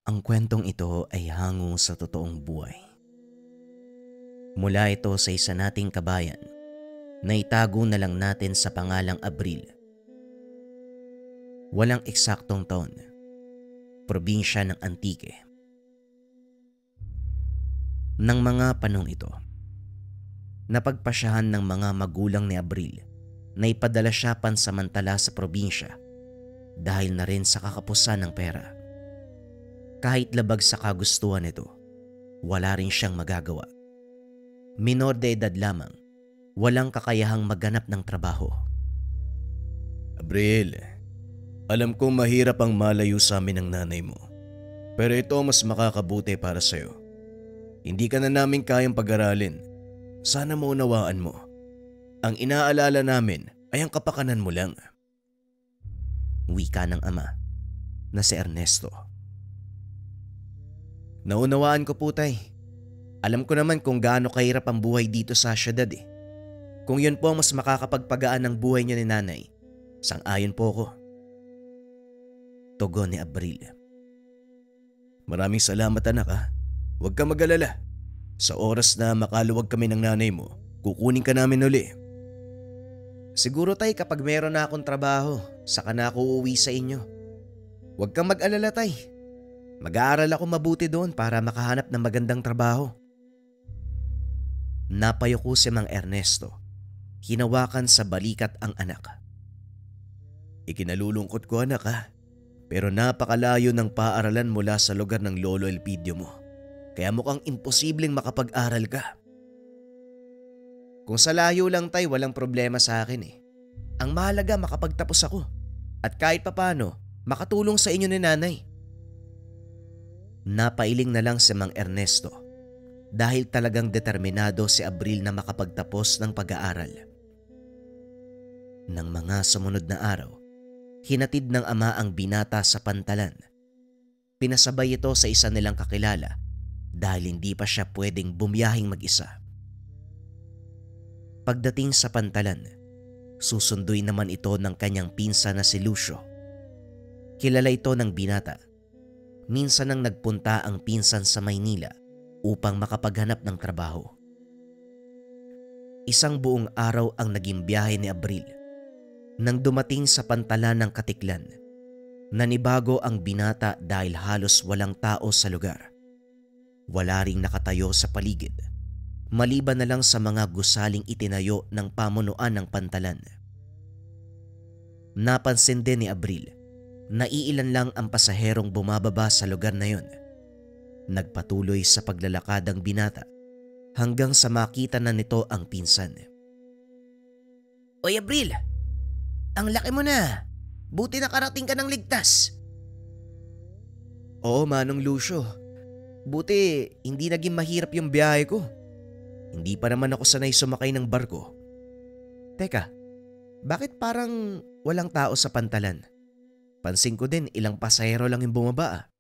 Ang kwentong ito ay hango sa totoong buhay. Mula ito sa isa nating kabayan na itago na lang natin sa pangalang Abril. Walang eksaktong taon. Probinsya ng Antique. Nang mga panong ito, napagpasyahan ng mga magulang ni Abril na ipadala siya pansamantala sa probinsya dahil na rin sa kakapusan ng pera. Kahit labag sa kagustuhan nito, wala rin siyang magagawa. Minor de edad lamang, walang kakayahang maghanap ng trabaho. Abril, alam kong mahirap ang malayo sa amin ng nanay mo. Pero ito mas makakabuti para sa'yo. Hindi ka na namin kayang pag-aralin. Sana maunawaan mo. Ang inaalala namin ay ang kapakanan mo lang. Wika ng ama na si Ernesto. Naunawaan ko po, tay. Alam ko naman kung gaano kahirap ang buhay dito sa syudad eh. Kung yun po ang mas makakapagpagaan ng buhay niyo ni nanay, sang-ayon po ako. Tugon ni Abril. Maraming salamat anak ha. Huwag ka mag-alala. Sa oras na makaluwag kami ng nanay mo, kukunin ka namin uli. Siguro tay kapag meron na akong trabaho, saka na ako uuwi sa inyo. Huwag kang mag-alala tay. Mag-aaral ako mabuti doon para makahanap ng magandang trabaho. Napayuko si Mang Ernesto. Hinawakan sa balikat ang anak. Ikinalulungkot ko anak ha. Pero napakalayo ng paaralan mula sa lugar ng Lolo Elpidio mo. Kaya mukhang imposibleng makapag-aral ka. Kung sa layo lang tay, walang problema sa akin eh. Ang mahalaga makapagtapos ako. At kahit papano, makatulong sa inyo ni nanay. Napailing na lang si Mang Ernesto dahil talagang determinado si Abril na makapagtapos ng pag-aaral. Nang mga sumunod na araw, hinatid ng ama ang binata sa pantalan. Pinasabay ito sa isa nilang kakilala dahil hindi pa siya pwedeng bumiyahing mag-isa. Pagdating sa pantalan, susunduin naman ito ng kanyang pinsan na si Lucio. Kilala ito ng binata. Minsan nang nagpunta ang pinsan sa Maynila upang makapaghanap ng trabaho. Isang buong araw ang naging biyahe ni Abril. Nang dumating sa pantalan ng Katiklan, nanibago ang binata dahil halos walang tao sa lugar. Wala ring nakatayo sa paligid, maliban na lang sa mga gusaling itinayo ng pamunuan ng pantalan. Napansin din ni Abril na iilan lang ang pasaherong bumababa sa lugar na yon. Nagpatuloy sa paglalakad ang binata hanggang sa makita na nito ang pinsan. Oy Abril, ang laki mo na. Buti nakarating ka ng ligtas. Oo Manong Lucio. Buti hindi naging mahirap yung biyahe ko. Hindi pa naman ako sanay sumakay ng barko. Teka, bakit parang walang tao sa pantalan? Pansin ko din ilang pasahero lang yung bumaba.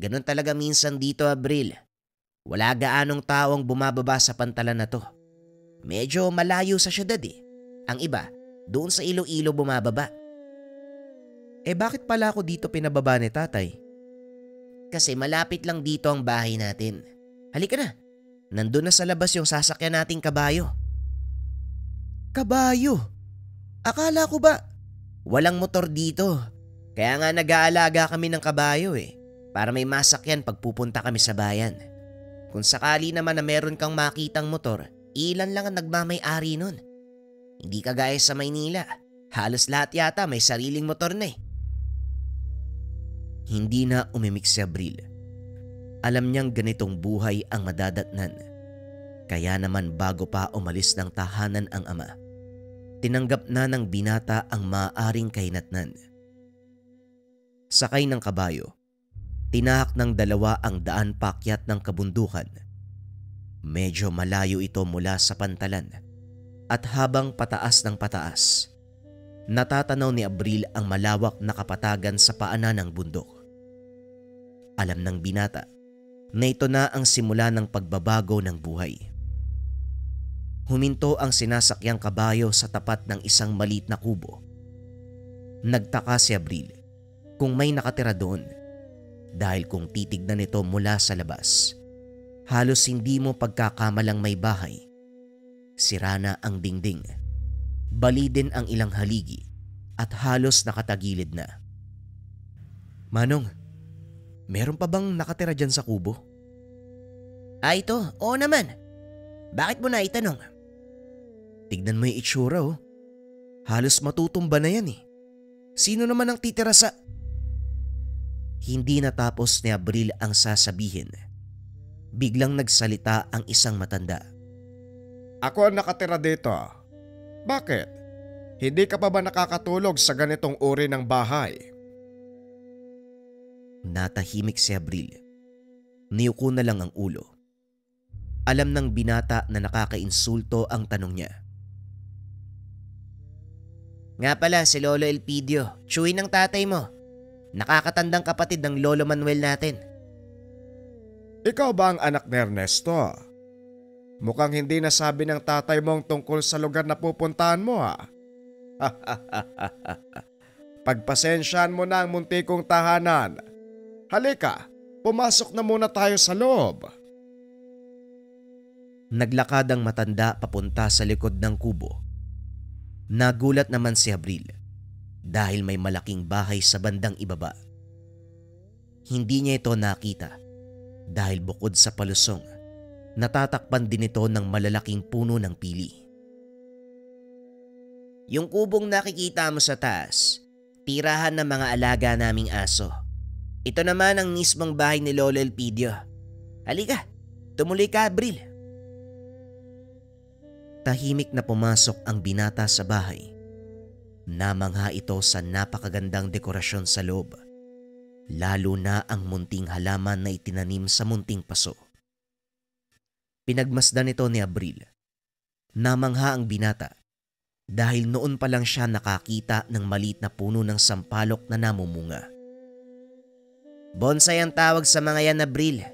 Ganon talaga minsan dito Abril. Wala gaanong taong bumababa sa pantalan na to. Medyo malayo sa syudad eh. Ang iba, doon sa Iloilo bumababa. Bakit pala ako dito pinababa ni tatay? Kasi malapit lang dito ang bahay natin. Halika na. Nandun na sa labas yung sasakyan nating kabayo. Kabayo? Akala ko ba walang motor dito? Kaya nga nag-aalaga kami ng kabayo eh. Para may masakyan pag pupunta kami sa bayan. Kung sakali naman na meron kang makitang motor, ilan lang ang nagmamay-ari nun. Hindi kagaya sa Maynila. Halos lahat yata may sariling motor na eh. Hindi na umimik si Abril. Alam niyang ganitong buhay ang madadatnan. Kaya naman bago pa umalis ng tahanan ang ama, tinanggap na ng binata ang maaaring kahinatnan. Sakay ng kabayo, tinahak ng dalawa ang daan paakyat ng kabundukan. Medyo malayo ito mula sa pantalan at habang pataas ng pataas, natatanaw ni Abril ang malawak na kapatagan sa paanan ng bundok. Alam ng binata na ito na ang simula ng pagbabago ng buhay. Huminto ang sinasakyang kabayo sa tapat ng isang maliit na kubo. Nagtaka si Abril kung may nakatira doon. Dahil kung titignan ito mula sa labas, halos hindi mo pagkakamalang may bahay. Sira na ang dingding, bali din ang ilang haligi at halos nakatagilid na. Manong, meron pa bang nakatira dyan sa kubo? Ito, oo naman. Bakit mo na itanong? Tignan mo yung itsura oh. Halos matutumba na yan eh. Sino naman ang titira sa... Hindi natapos ni Abril ang sasabihin. Biglang nagsalita ang isang matanda. Ako ang nakatira dito. Bakit? Hindi ka pa ba nakakatulog sa ganitong uri ng bahay? Natahimik si Abril. Niyuko na lang ang ulo. Alam ng binata na nakakainsulto ang tanong niya. Nga pala si Lolo Elpidio, tsuhin ng tatay mo. Nakakatandang kapatid ng Lolo Manuel natin. Ikaw ba ang anak ni Ernesto? Mukhang hindi nasabi ng tatay mong tungkol sa lugar na pupuntahan mo ha. Pagpasensyahan mo na ang muntikong tahanan. Halika, pumasok na muna tayo sa loob. Naglakad ang matanda papunta sa likod ng kubo. Nagulat naman si Abril dahil may malaking bahay sa bandang ibaba. Hindi niya ito nakita dahil bukod sa palusong, natatakpan din ito ng malalaking puno ng pili. Yung kubong nakikita mo sa taas, tirahan ng mga alaga naming aso. Ito naman ang mismong bahay ni Lolo Elpidio. Halika, tumuloy ka, Abril. Tahimik na pumasok ang binata sa bahay. Namangha ito sa napakagandang dekorasyon sa loob, lalo na ang munting halaman na itinanim sa munting paso. Pinagmasdan ito ni Abril. Namangha ang binata dahil noon pa lang siya nakakita ng maliit na puno ng sampalok na namumunga. Bonsai ang tawag sa mga yan, Abril.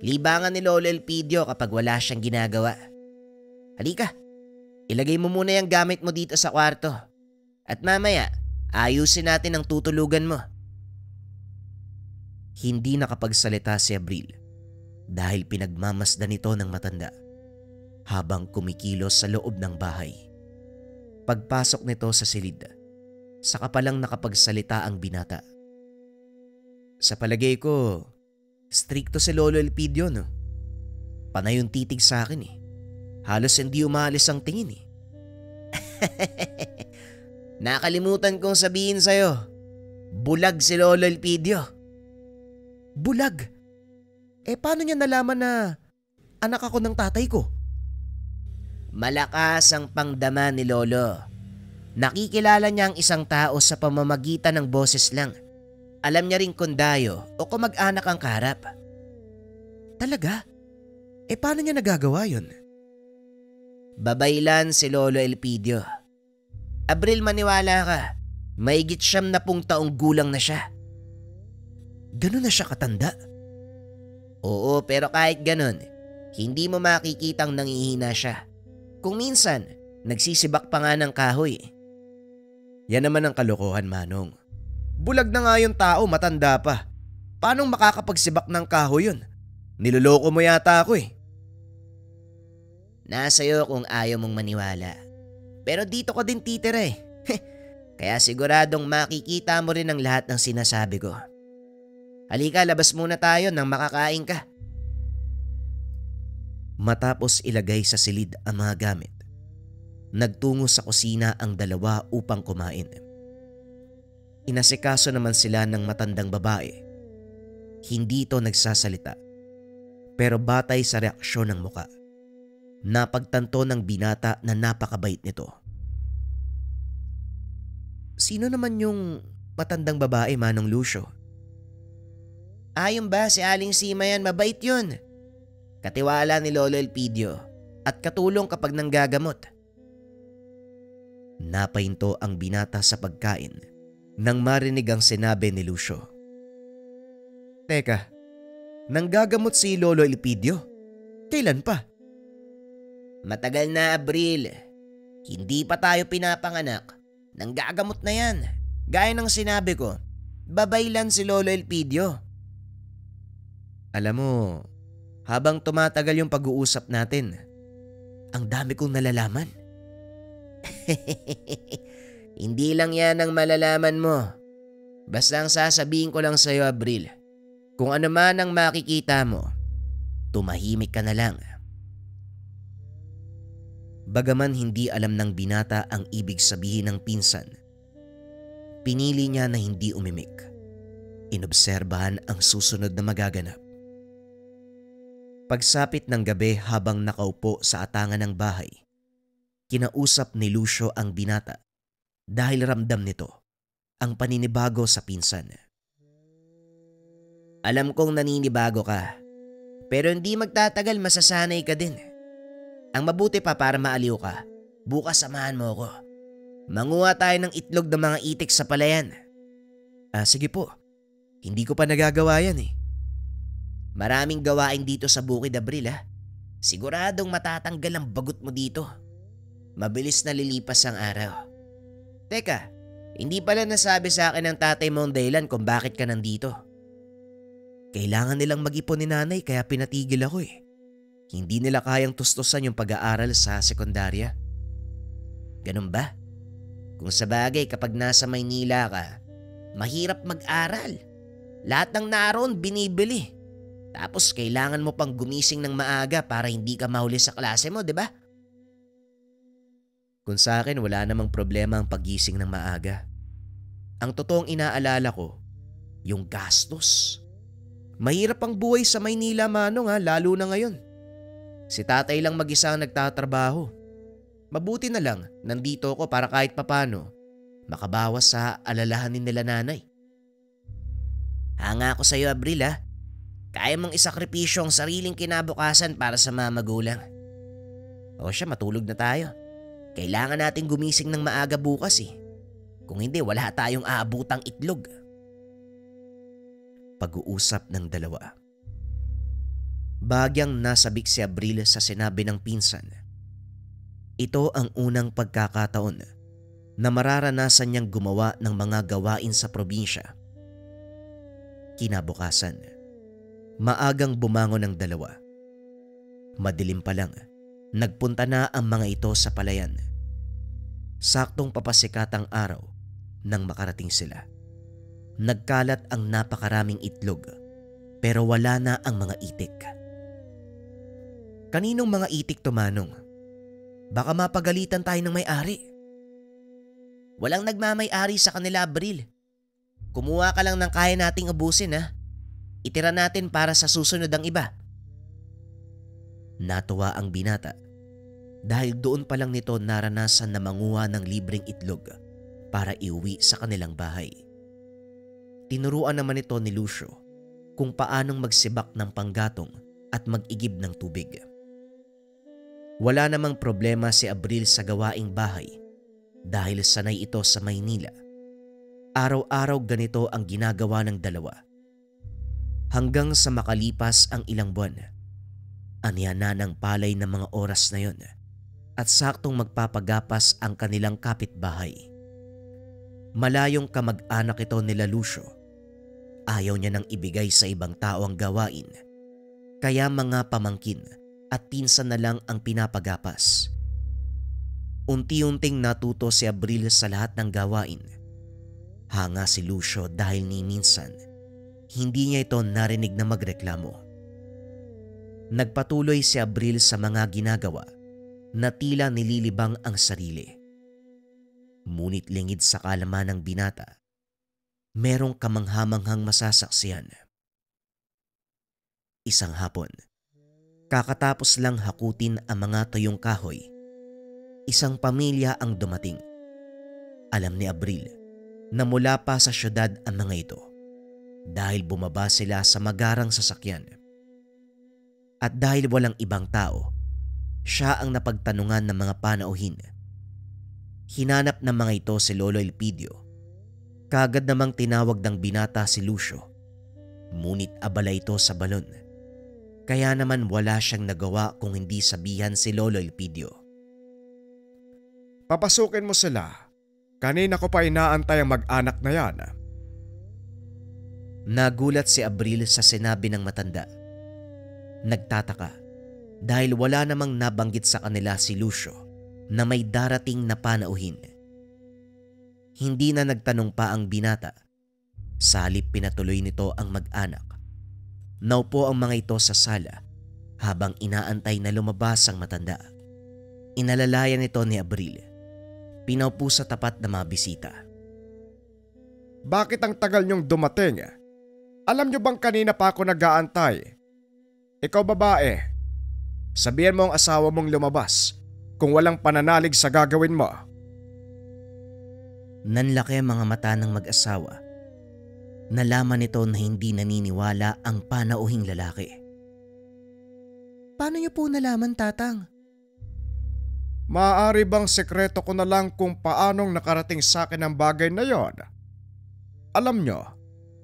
Libangan ni Lolo Elpidio kapag wala siyang ginagawa. Halika, ilagay mo muna yung gamit mo dito sa kwarto. At mamaya, ayusin natin ang tutulugan mo. Hindi nakapagsalita si Abril dahil pinagmamasdan ito ng matanda habang kumikilos sa loob ng bahay. Pagpasok nito sa silid, saka palang nakapagsalita ang binata. Sa palagay ko, strikto si Lolo Elpidio no. Panay yung titig sa akin eh. Halos hindi umalis ang tingin eh. Nakalimutan kong sabihin sa'yo, bulag si Lolo Elpidio. Bulag? Paano niya nalaman na anak ako ng tatay ko? Malakas ang pangdama ni Lolo. Nakikilala niya ang isang tao sa pamamagitan ng boses lang. Alam niya rin kung dayo o kung mag-anak ang kaharap. Talaga? Paano niya nagagawa yun? Babaylan si Lolo Elpidio. Abril, maniwala ka. Mahigit 70 taong gulang na siya. Ganun na siya katanda? Oo, pero kahit ganun, hindi mo makikitang nangihina siya. Kung minsan, nagsisibak pa nga ng kahoy. Yan naman ang kalokohan, Manong. Bulag na nga yung tao, matanda pa. Paano makakapagsibak ng kahoy yun? Niloloko mo yata ako eh. Nasa iyo kung ayaw mong maniwala. Pero dito ka din titira eh. Kaya siguradong makikita mo rin ang lahat ng sinasabi ko. Halika, labas muna tayo nang makakain ka. Matapos ilagay sa silid ang mga gamit, nagtungo sa kusina ang dalawa upang kumain. Inasikaso naman sila ng matandang babae. Hindi ito nagsasalita, pero batay sa reaksyon ng muka, napagtanto ng binata na napakabait nito. Sino naman yung matandang babae, Manong Lucio? Ayon ba si Aling Sima yan, mabait yun. Katiwala ni Lolo Elpidio at katulong kapag nanggagamot. Napahinto ang binata sa pagkain nang marinig ang sinabi ni Lucio. Teka, nanggagamot si Lolo Elpidio? Kailan pa? Matagal na, Abril. Hindi pa tayo pinapanganak. Nanggagamot na yan. Gaya ng sinabi ko, babaylan si Lolo Elpidio. Alam mo, habang tumatagal yung pag-uusap natin, ang dami kong nalalaman. Hindi lang yan ang malalaman mo. Basta ang sasabihin ko lang sa'yo, Abril, kung ano man ang makikita mo, tumahimik ka na lang. Bagaman hindi alam ng binata ang ibig sabihin ng pinsan, pinili niya na hindi umimik. Inobserbahan ang susunod na magaganap. Pagsapit ng gabi habang nakaupo sa atangan ng bahay, kinausap ni Lucio ang binata dahil ramdam nito ang paninibago sa pinsan. Alam kong naninibago ka, pero hindi magtatagal masasanay ka din. Ang mabuti pa para maaliw ka, bukas samahan mo ako. Manguha tayo ng itlog ng mga itik sa palayan. Sige po, hindi ko pa nagagawa yan eh. Maraming gawain dito sa bukid, Abril ha. Siguradong matatanggal ang bagot mo dito. Mabilis na lilipas ang araw. Teka, hindi pala nasabi sa akin ng tatay mo ang dahilan kung bakit ka nandito. Kailangan nilang mag-ipon ni nanay kaya pinatigil ako eh. Hindi nila kayang tustusan yung pag-aaral sa sekundarya. Ganun ba? Kung sabagay kapag nasa Maynila ka, mahirap mag-aral. Lahat ng naroon binibili. Tapos kailangan mo pang gumising ng maaga para hindi ka mahuli sa klase mo, di ba? Kung sa akin wala namang problema ang paggising ng maaga. Ang totoong inaalala ko, yung gastos. Mahirap ang buhay sa Maynila, Manong lalo na ngayon. Si tatay lang mag-isa ang nagtatrabaho. Mabuti na lang, nandito ako para kahit papano makabawas sa alalahanin nila nanay. Hanga ako sa iyo, Abril ha. Kaya mong isakripisyo ang sariling kinabukasan para sa mga magulang. O siya, matulog na tayo. Kailangan natin gumising ng maaga bukas eh. Kung hindi, wala tayong aabutang itlog. Pag-uusap ng dalawa. Bagyang nasabik si Abril sa sinabi ng pinsan. Ito ang unang pagkakataon na mararanasan niyang gumawa ng mga gawain sa probinsya. Kinabukasan, maagang bumangon ang dalawa. Madilim pa lang, nagpunta na ang mga ito sa palayan. Saktong papasikat ang araw nang makarating sila. Nagkalat ang napakaraming itlog pero wala na ang mga itik. Kaninong mga itik to, Manong? Baka mapagalitan tayo ng may-ari. Walang nagmamay-ari sa kanila, Abril. Kumuha ka lang ng kaya nating ubusin ha. Itira natin para sa susunod ang iba. Natuwa ang binata dahil doon pa lang nito naranasan na manguha ng libreng itlog para iuwi sa kanilang bahay. Tinuruan naman ito ni Lucio kung paanong magsibak ng panggatong at mag-igib ng tubig. Wala namang problema si Abril sa gawaing bahay dahil sanay ito sa Maynila. Araw-araw ganito ang ginagawa ng dalawa. Hanggang sa makalipas ang ilang buwan, aniya na ng palay ng mga oras na yon at saktong magpapagapas ang kanilang kapitbahay. Malayong kamag-anak ito nila Lucio. Ayaw niya nang ibigay sa ibang tao ang gawain, kaya mga pamangkin at pinsan na lang ang pinapagapas. Unti-unting natuto si Abril sa lahat ng gawain. Hanga si Lucio dahil ni minsan, hindi niya ito narinig na magreklamo. Nagpatuloy si Abril sa mga ginagawa na tila nililibang ang sarili. Ngunit lingid sa kalaman ng binata, merong kamanghamanghang masasaksihan. Isang hapon, kakatapos lang hakutin ang mga tuyong kahoy, isang pamilya ang dumating. Alam ni Abril na mula pa sa syudad ang mga ito dahil bumaba sila sa magarang sasakyan. At dahil walang ibang tao, siya ang napagtanungan ng mga panauhin. Hinanap ng mga ito si Lolo Elpidio. Kagad namang tinawag ng binata si Lucio. Ngunit abala ito sa balon. Kaya naman wala siyang nagawa kung hindi sabihan si Lolo Elpidio. Papasukin mo sila. Kanina ko pa inaantay ang mag-anak na yan. Nagulat si Abril sa sinabi ng matanda. Nagtataka dahil wala namang nabanggit sa kanila si Lucio na may darating na panauhin. Hindi na nagtanong pa ang binata. Sa halip pinatuloy nito ang mag-anak. Naupo ang mga ito sa sala habang inaantay na lumabas ang matanda. Inalalayan ito ni Abril. Pinaupo sa tapat na mga bisita. Bakit ang tagal niyong dumating? Alam niyo bang kanina pa ako nag-aantay? Ikaw babae, sabihan mo ang asawa mong lumabas kung walang pananalig sa gagawin mo. Nanlaki ang mga mata ng mag-asawa. Nalaman nito na hindi naniniwala ang panauhing lalaki. Paano niyo po nalaman, Tatang? Maaari bang sekreto ko na lang kung paanong nakarating sa akin ang bagay na yon? Alam nyo,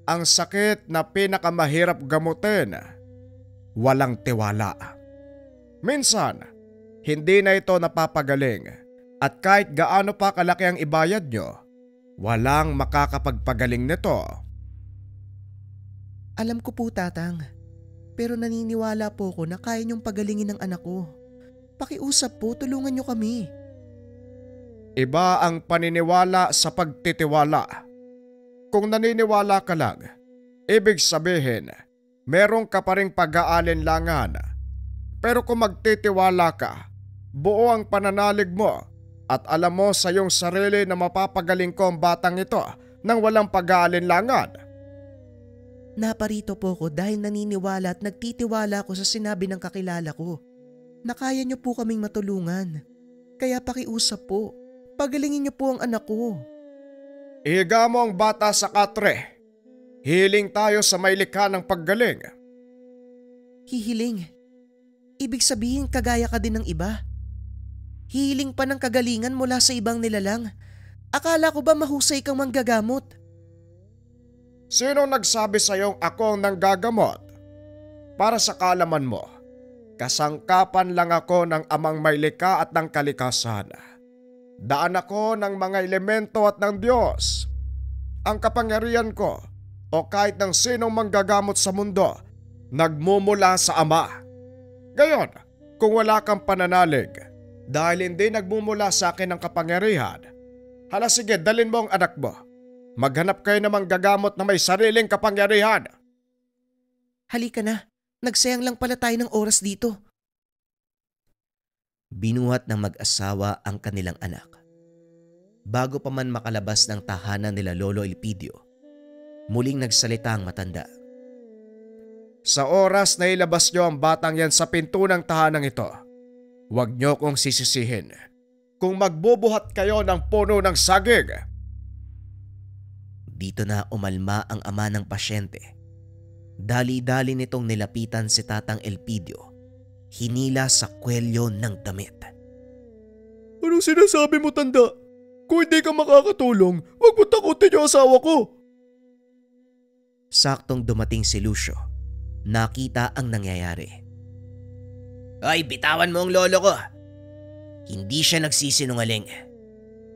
ang sakit na pinakamahirap gamutin, walang tiwala. Minsan, hindi na ito napapagaling at kahit gaano pa kalaki ang ibayad nyo, walang makakapagpagaling nito. Alam ko po, Tatang. Pero naniniwala po ko na kaya niyong pagalingin ng anak ko. Pakiusap po, tulungan niyo kami. Iba ang paniniwala sa pagtitiwala. Kung naniniwala ka lang, ibig sabihin, meron ka pa ring pag-aalinlangan. Pero kung magtitiwala ka, buo ang pananalig mo at alam mo sa iyong sarili na mapapagaling ko ang batang ito nang walang pag-aalinlangan. Naparito po ko dahil naniniwala at nagtitiwala ko sa sinabi ng kakilala ko na kaya niyo po kaming matulungan. Kaya pakiusap po, pagalingin niyo po ang anak ko. Ihiga mo ang bata sa katre. Hiling tayo sa may likha ng paggaling. Hihiling? Ibig sabihin kagaya ka din ng iba? Hihiling pa ng kagalingan mula sa ibang nilalang? Akala ko ba mahusay kang manggagamot? Sino nagsabi sa iyong ako ang nanggagamot? Para sa kaalaman mo, kasangkapan lang ako ng amang may likha at ng kalikasan. Daan ako ng mga elemento at ng Diyos. Ang kapangyarihan ko o kahit ng sinong manggagamot sa mundo, nagmumula sa Ama. Gayon, kung wala kang pananalig, dahil hindi nagmumula sa akin ang kapangyarihan, hala sige, dalin mo ang anak mo. Maghanap kayo ng manggagamot na may sariling kapangyarihan. Halika na, nagsayang lang pala tayo ng oras dito. Binuhat ng mag-asawa ang kanilang anak. Bago pa man makalabas ng tahanan nila Lolo Elpidio, muling nagsalita ang matanda. Sa oras na ilabas nyo ang batang yan sa pinto ng tahanang ito, huwag nyo kong sisisihin kung magbubuhat kayo ng puno ng saging. Dito na umalma ang ama ng pasyente. Dali-dali nitong nilapitan si Tatang Elpidio. Hinila sa kwelyo ng damit. Anong sinasabi mo, tanda? Kung hindi ka makakatulong, huwag mo takutin yung asawa ko. Saktong dumating si Lucio. Nakita ang nangyayari. Ay, bitawan mo ang lolo ko. Hindi siya nagsisinungaling.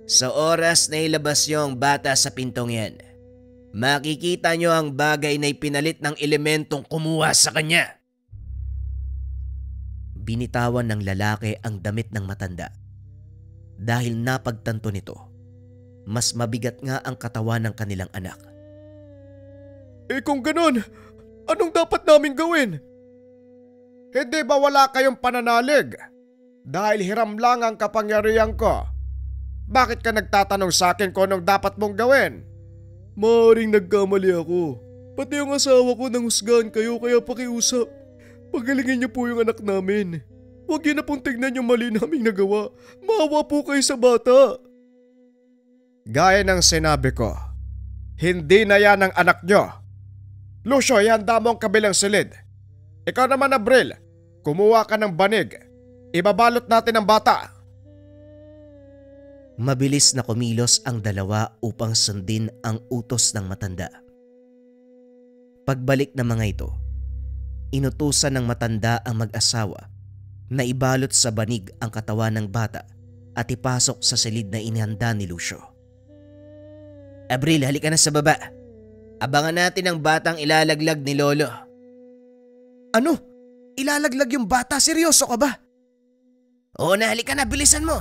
Sa oras na ilabas niyo ang bata sa pintong yan, makikita niyo ang bagay na ipinalit ng elementong kumuha sa kanya. Binitawan ng lalaki ang damit ng matanda. Dahil napagtanto nito, mas mabigat nga ang katawan ng kanilang anak. Kung ganon, anong dapat namin gawin? Hindi ba wala kayong pananalig? Dahil hiram lang ang kapangyarihan ko. Bakit ka nagtatanong sa akin kung anong dapat mong gawin? Maaring nagkamali ako. Pati yung asawa ko nanghusgahan kayo kaya pakiusap. Pagalingin niyo po yung anak namin. Huwag niyo na pong tignan yung mali naming nagawa. Maawa po kayo sa bata. Gaya ng sinabi ko, hindi na yan ang anak niyo. Lucio, ihanda mo ang kabilang silid. Ikaw naman, Abril, kumuha ka ng banig. Ibabalot natin ang bata. Mabilis na kumilos ang dalawa upang sundin ang utos ng matanda. Pagbalik ng mga ito, inutusan ng matanda ang mag-asawa na ibalot sa banig ang katawan ng bata at ipasok sa silid na inihanda ni Lucio. Abril, halika na sa baba. Abangan natin ang batang ilalaglag ni Lolo. Ano? ilalaglag yung bata? Seryoso ka ba? Oo na, halika na, bilisan mo.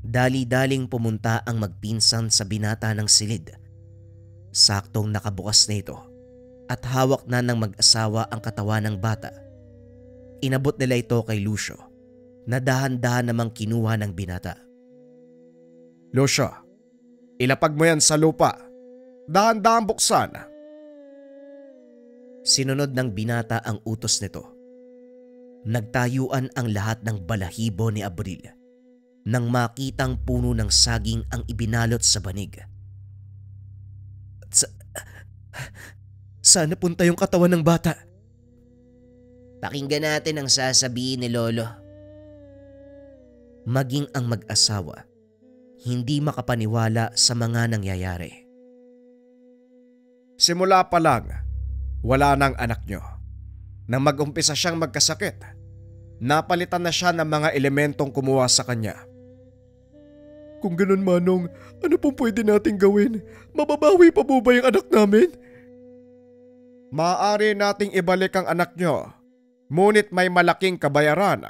Dali-daling pumunta ang magpinsan sa binata ng silid. Saktong nakabukas na ito at hawak na ng mag-asawa ang katawan ng bata. Inabot nila ito kay Lucio na dahan-dahan namang kinuha ng binata. Lucio, ilapag mo yan sa lupa. Dahan-dahan buksan. Sinunod ng binata ang utos nito. Nagtayuan ang lahat ng balahibo ni Abril nang makitang puno ng saging ang ibinalot sa banig. Saan napunta yung katawan ng bata? Pakinggan natin ang sasabihin ni Lolo. Maging ang mag-asawa, hindi makapaniwala sa mga nangyayari. Simula pa lang, wala nang anak nyo. Nang mag-umpisa siyang magkasakit, napalitan na siya ng mga elementong kumuha sa kanya. Kung ganun, Manong, ano pong pwede nating gawin? Mababawi pa po ba yung anak namin? Maaari nating ibalik ang anak nyo, ngunit may malaking kabayaran.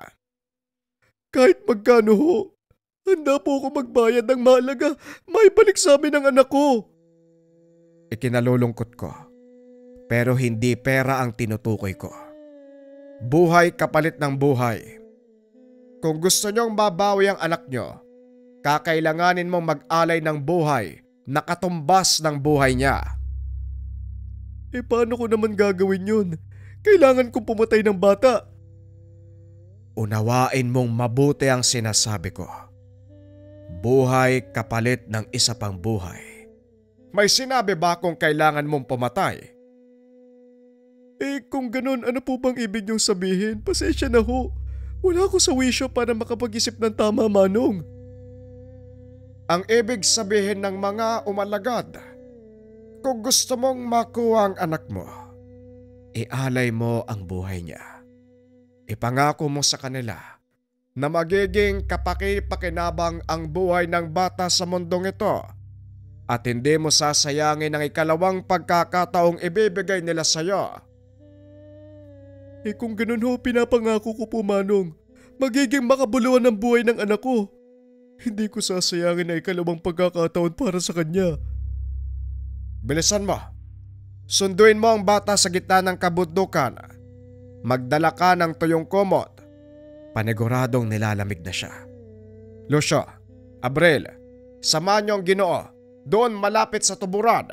Kahit magkano ho, handa po ako magbayad ng mahalaga, maibalik sa amin ang anak ko. Ikinalulungkot ko, pero hindi pera ang tinutukoy ko. Buhay kapalit ng buhay. Kung gusto nyong mabawi ang anak nyo, kakailanganin mong mag-alay ng buhay na katumbas ng buhay niya. Paano ko naman gagawin yun? Kailangan kong pumatay ng bata. Unawain mong mabuti ang sinasabi ko. Buhay kapalit ng isa pang buhay. May sinabi ba kung kailangan mong pumatay? Kung ganun, ano po bang ibig niyong sabihin? Pasensya na ho. Wala ako sa wisyo para makapag-isip ng tama, Manong. Ang ibig sabihin ng mga umalagad, kung gusto mong makuha ang anak mo, ialay mo ang buhay niya. Ipangako mo sa kanila na magiging kapaki-pakinabang ang buhay ng bata sa mundong ito at hindi mo sasayangin ang ikalawang pagkakataong ibibigay nila sa iyo. Kung ganun ho, pinapangako ko po, Manong, magiging makabuluhan ang buhay ng anak ko. Hindi ko sasayangin ang ikalawang pagkakataon para sa kanya. Bilisan mo. Sunduin mo ang bata sa gitna ng kabundukan. Magdala ka ng tuyong kumot. Paniguradong nilalamig na siya. Lucio, Abril, samahan niyo ang Ginoo. Doon malapit sa tuburan.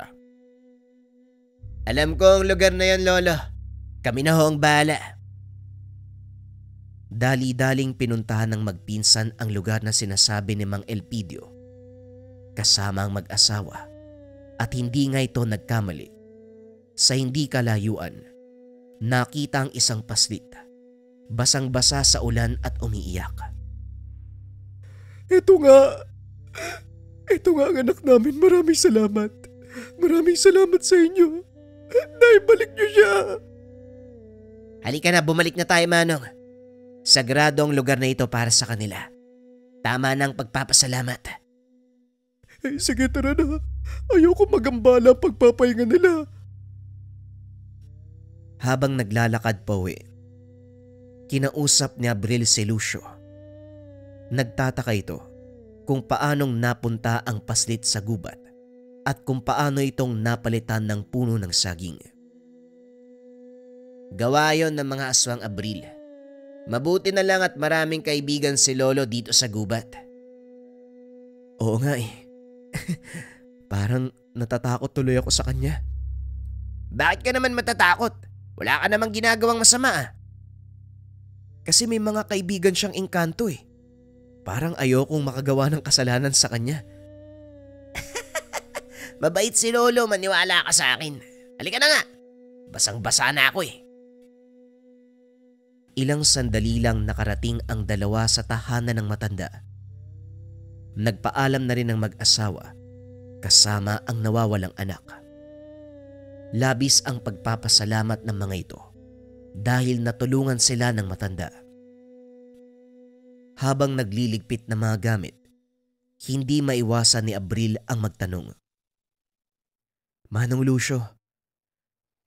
Alam ko ang lugar na yan, Lolo. Kami na ho ang bahala. Dali-daling pinuntahan ng magpinsan ang lugar na sinasabi ni Mang Elpidio. Kasama ang mag-asawa at hindi nga ito nagkamali. Sa hindi kalayuan, nakita ang isang paslit, basang-basa sa ulan at umiiyak. Ito nga ang anak namin. Maraming salamat. Maraming salamat sa inyo. Naibalik niyo siya. Halika na, bumalik na tayo, Manong. Sagrado ang lugar na ito para sa kanila. Tama na ang pagpapasalamat. Sige, tara na. Ayoko magambala ang pagpapahinga nila. Habang naglalakad pa uwi, kinausap ni Abril si Lucio. Nagtataka ito kung paanong napunta ang paslit sa gubat at kung paano itong napalitan ng puno ng saging. Gawa yon ng mga aswang, Abril. Mabuti na lang at maraming kaibigan si Lolo dito sa gubat. Oo nga eh. Parang natatakot tuloy ako sa kanya. Bakit ka naman matatakot? Wala ka namang ginagawang masama ah. Kasi may mga kaibigan siyang engkanto eh. Parang ayokong makagawa ng kasalanan sa kanya. Mabait si Lolo, maniwala ka sa akin. Halika na nga. Basang-basa na ako eh. Ilang sandali lang nakarating ang dalawa sa tahanan ng matanda. Nagpaalam na rin ang mag-asawa kasama ang nawawalang anak. Labis ang pagpapasalamat ng mga ito dahil natulungan sila ng matanda. Habang nagliligpit ng mga gamit, hindi maiwasan ni Abril ang magtanong. Manong Lucio,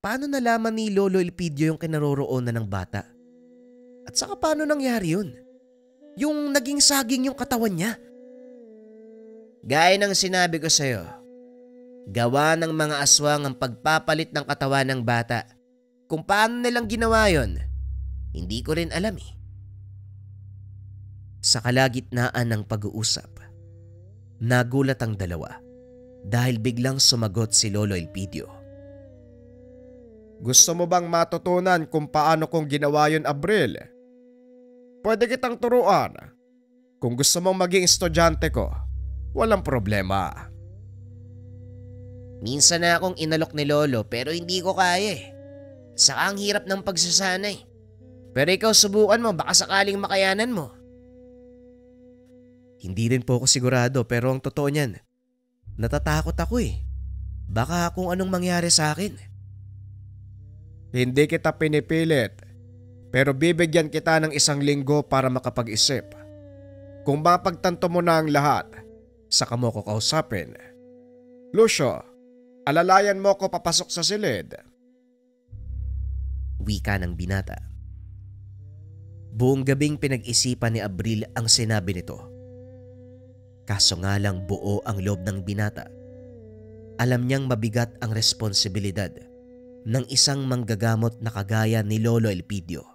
Paano nalaman ni Lolo Elpidio yung kinaroroonan ng bata? At saka paano nangyari yun? Yung naging saging yung katawan niya? Gaya ng sinabi ko sa'yo, gawa ng mga aswang ang pagpapalit ng katawan ng bata. Kung paano nilang ginawa yon, hindi ko rin alam eh. Sa kalagitnaan ng pag-uusap, nagulat ang dalawa dahil biglang sumagot si Lolo Elpidio. Gusto mo bang matutunan kung paano kong ginawa yun, Abril? Pwede kitang turuan. Kung gusto mong maging estudyante ko, walang problema. Minsan na akong inalok ni Lolo pero hindi ko kaya eh. Saka ang hirap ng pagsasanay. Pero ikaw subukan mo, baka sakaling makayanan mo. Hindi rin po ako sigurado pero ang totoo niyan, natatakot ako eh. Baka kung anong mangyari sa akin. Hindi kita pinipilit, pero bibigyan kita ng 1 linggo para makapag-isip. Kung mapagtanto mo na ang lahat, saka mo ko kausapin. Lucio, alalayan mo ko papasok sa silid. Wika ng binata. Buong gabing pinag-isipan ni Abril ang sinabi nito. Kaso nga lang buo ang loob ng binata. Alam niyang mabigat ang responsibilidad ng isang manggagamot na kagaya ni Lolo Elpidio.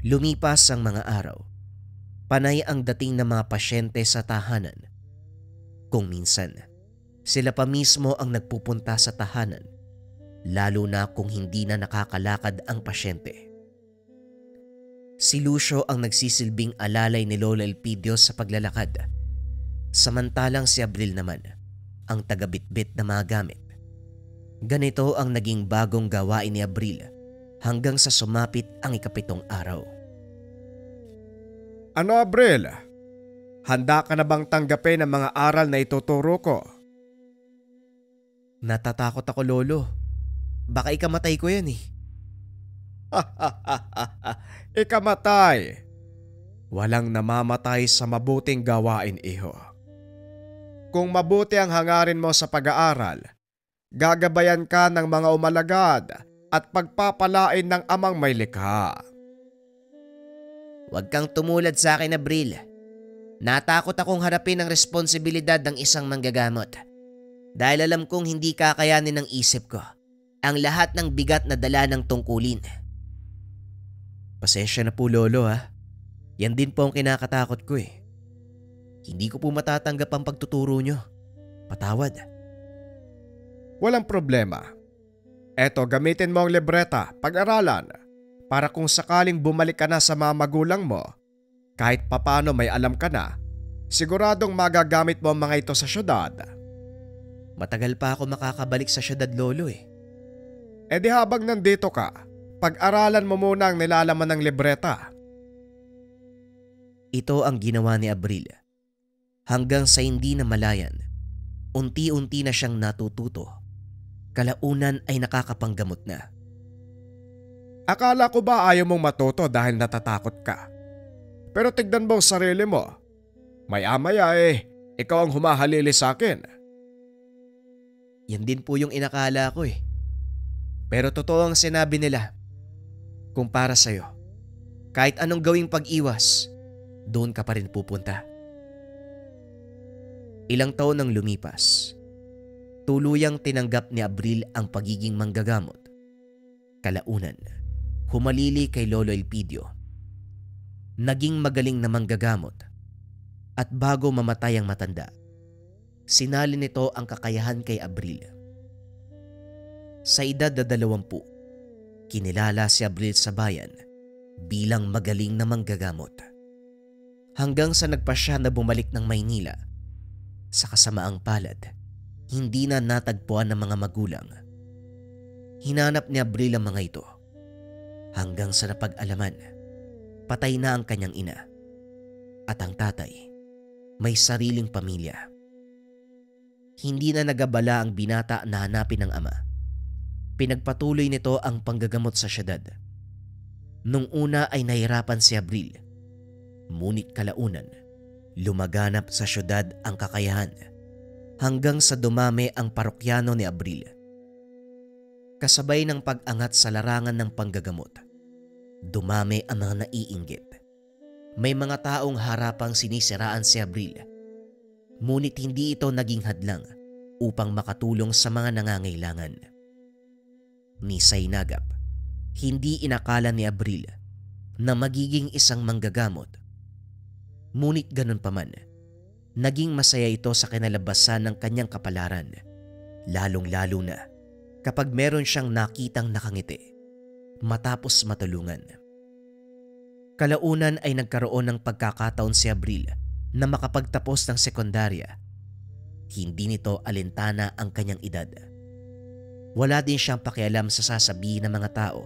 Lumipas ang mga araw. Panay ang dating ng mga pasyente sa tahanan. Kung minsan, sila pa mismo ang nagpupunta sa tahanan, lalo na kung hindi na nakakalakad ang pasyente. Si Lucio ang nagsisilbing alalay ni Lolo Elpidio sa paglalakad, samantalang si Abril naman ang tagabitbit na mga gamit. Ganito ang naging bagong gawain ni Abril hanggang sa sumapit ang 7th araw. Ano, Abril? Handa ka na bang tanggapin ang mga aral na ituturo ko? Natatakot ako, Lolo. Baka ikamatay ko yan eh. Ikamatay. Walang namamatay sa mabuting gawain, iho. Kung mabuti ang hangarin mo sa pag-aaral, gagabayan ka ng mga umalagad at pagpapalain ng amang may likha. Huwag kang tumulad sa akin, Abril. Natakot akong harapin ang responsibilidad ng isang manggagamot. Dahil alam kong hindi kakayanin ng isip ko ang lahat ng bigat na dala ng tungkulin. Pasensya na po, Lolo ha. Yan din po ang kinakatakot ko eh. Hindi ko po matatanggap ang pagtuturo nyo. Patawad. Walang problema. Eto, gamitin mo ang libreta, pag-aralan, para kung sakaling bumalik ka na sa mga magulang mo, kahit papano may alam ka na, siguradong magagamit mo ang mga ito sa syudad. Matagal pa ako makakabalik sa syudad, Lolo eh. E di habang nandito ka, pag-aralan mo muna ang nilalaman ng libreta. Ito ang ginawa ni Abril. Hanggang sa hindi na malayan, unti-unti na siyang natututo. Kalaunan ay nakakapanggamot na. Akala ko ba ayaw mong matuto dahil natatakot ka? Pero tignan mo ang sarili mo. Maya-maya ikaw ang humahalili sa akin. Yan din po yung inakala ko eh. Pero totoo ang sinabi nila. Kung para sa'yo, kahit anong gawing pag-iwas, doon ka pa rin pupunta. Ilang taon nang lumipas, tuluyang tinanggap ni Abril ang pagiging manggagamot. Kalaunan, humalili kay Lolo Elpidio. Naging magaling na manggagamot at bago mamatay ang matanda, sinalin nito ang kakayahan kay Abril. Sa edad na 20, kinilala si Abril sa bayan bilang magaling na manggagamot. Hanggang sa nagpasya na bumalik ng Maynila. Sa kasamaang palad, hindi na natagpuan ng mga magulang. Hinanap ni Abril ang mga ito. Hanggang sa napag-alaman, patay na ang kanyang ina. At ang tatay, may sariling pamilya. Hindi na nagabala ang binata na hanapin ng ama. Pinagpatuloy nito ang panggagamot sa syudad. Nung una ay nahirapan si Abril. Ngunit kalaunan, lumaganap sa syudad ang kakayahan hanggang sa dumami ang parokyano ni Abril. Kasabay ng pag-angat sa larangan ng panggagamot, dumami ang mga naiinggit. May mga taong harapang sinisiraan si Abril, ngunit hindi ito naging hadlang upang makatulong sa mga nangangailangan. Ni Sainagap, hindi inakala ni Abril na magiging isang manggagamot. Ngunit ganun pa man, naging masaya ito sa kinalabasan ng kanyang kapalaran, lalong-lalo na kapag meron siyang nakitang nakangiti matapos matulungan. Kalaunan ay nagkaroon ng pagkakataon si Abril na makapagtapos ng sekundarya. Hindi nito alintana ang kanyang edad. Wala din siyang pakialam sa sasabihin ng mga tao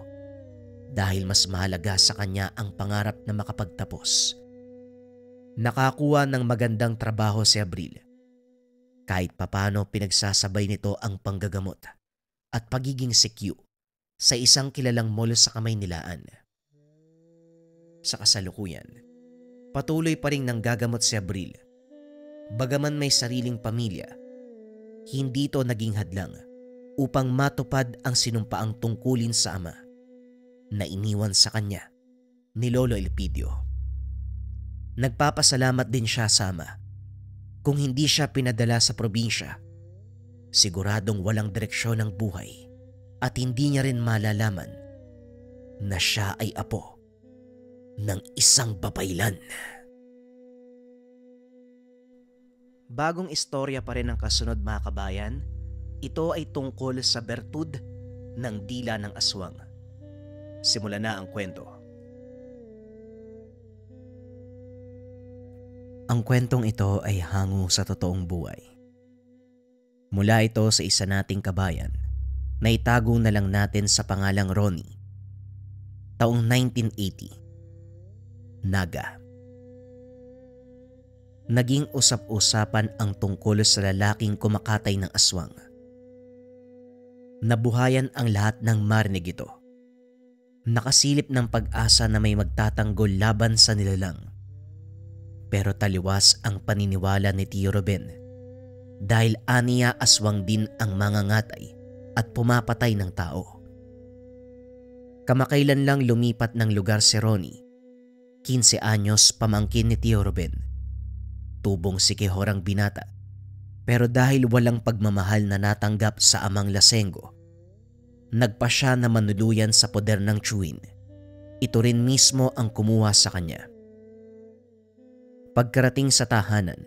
dahil mas mahalaga sa kanya ang pangarap na makapagtapos. Nakakuha ng magandang trabaho si Abril. Kahit papano pinagsasabay nito ang panggagamot at pagiging CQ sa isang kilalang mall sa Kamaynilaan. Sa kasalukuyan, patuloy pa rin nanggagamot si Abril. Bagaman may sariling pamilya, hindi ito naging hadlang upang matupad ang sinumpaang tungkulin sa ama na iniwan sa kanya ni Lolo Elpidio. Nagpapasalamat din siya sa ama. Kung hindi siya pinadala sa probinsya, siguradong walang direksyon ng buhay at hindi niya rin malalaman na siya ay apo ng isang babaylan. Bagong istorya pa rin ang kasunod mga kabayan. Ito ay tungkol sa bertud ng dila ng aswang. Simulan na ang kwento. Ang kwentong ito ay hango sa totoong buhay. Mula ito sa isa nating kabayan na itago na lang natin sa pangalang Ronnie. Taong 1980. Naga. Naging usap-usapan ang tungkol sa lalaking kumakatay ng aswang. Nabuhayan ang lahat ng marinig ito. Nakasilip ng pag-asa na may magtatanggol laban sa nilalang. Pero taliwas ang paniniwala ni Tio Ruben dahil aniya aswang din ang mangangatay at pumapatay ng tao. Kamakailan lang lumipat ng lugar si Ronnie, 15 anyos pamangkin ni Tio Ruben. Tubong sikihorang binata, pero dahil walang pagmamahal na natanggap sa amang Lasengo, nagpa siya na manuluyan sa poder ng Chewin. Ito rin mismo ang kumuha sa kanya. Pagkarating sa tahanan,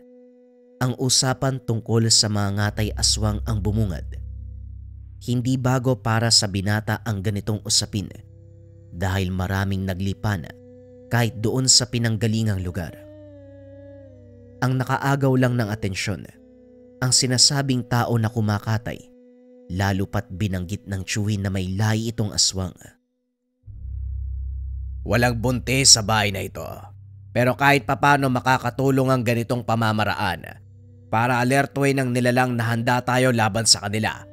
ang usapan tungkol sa mga ngatay aswang ang bumungad. Hindi bago para sa binata ang ganitong usapin dahil maraming naglipana kahit doon sa pinanggalingang lugar. Ang nakaagaw lang ng atensyon, ang sinasabing tao na kumakatay, lalo pat binanggit ng Chewin na may lahi itong aswang. Walang buntis sa bahay na ito, pero kahit papano makakatulong ang ganitong pamamaraan para alertuhin ng nilalang na handa tayo laban sa kanila.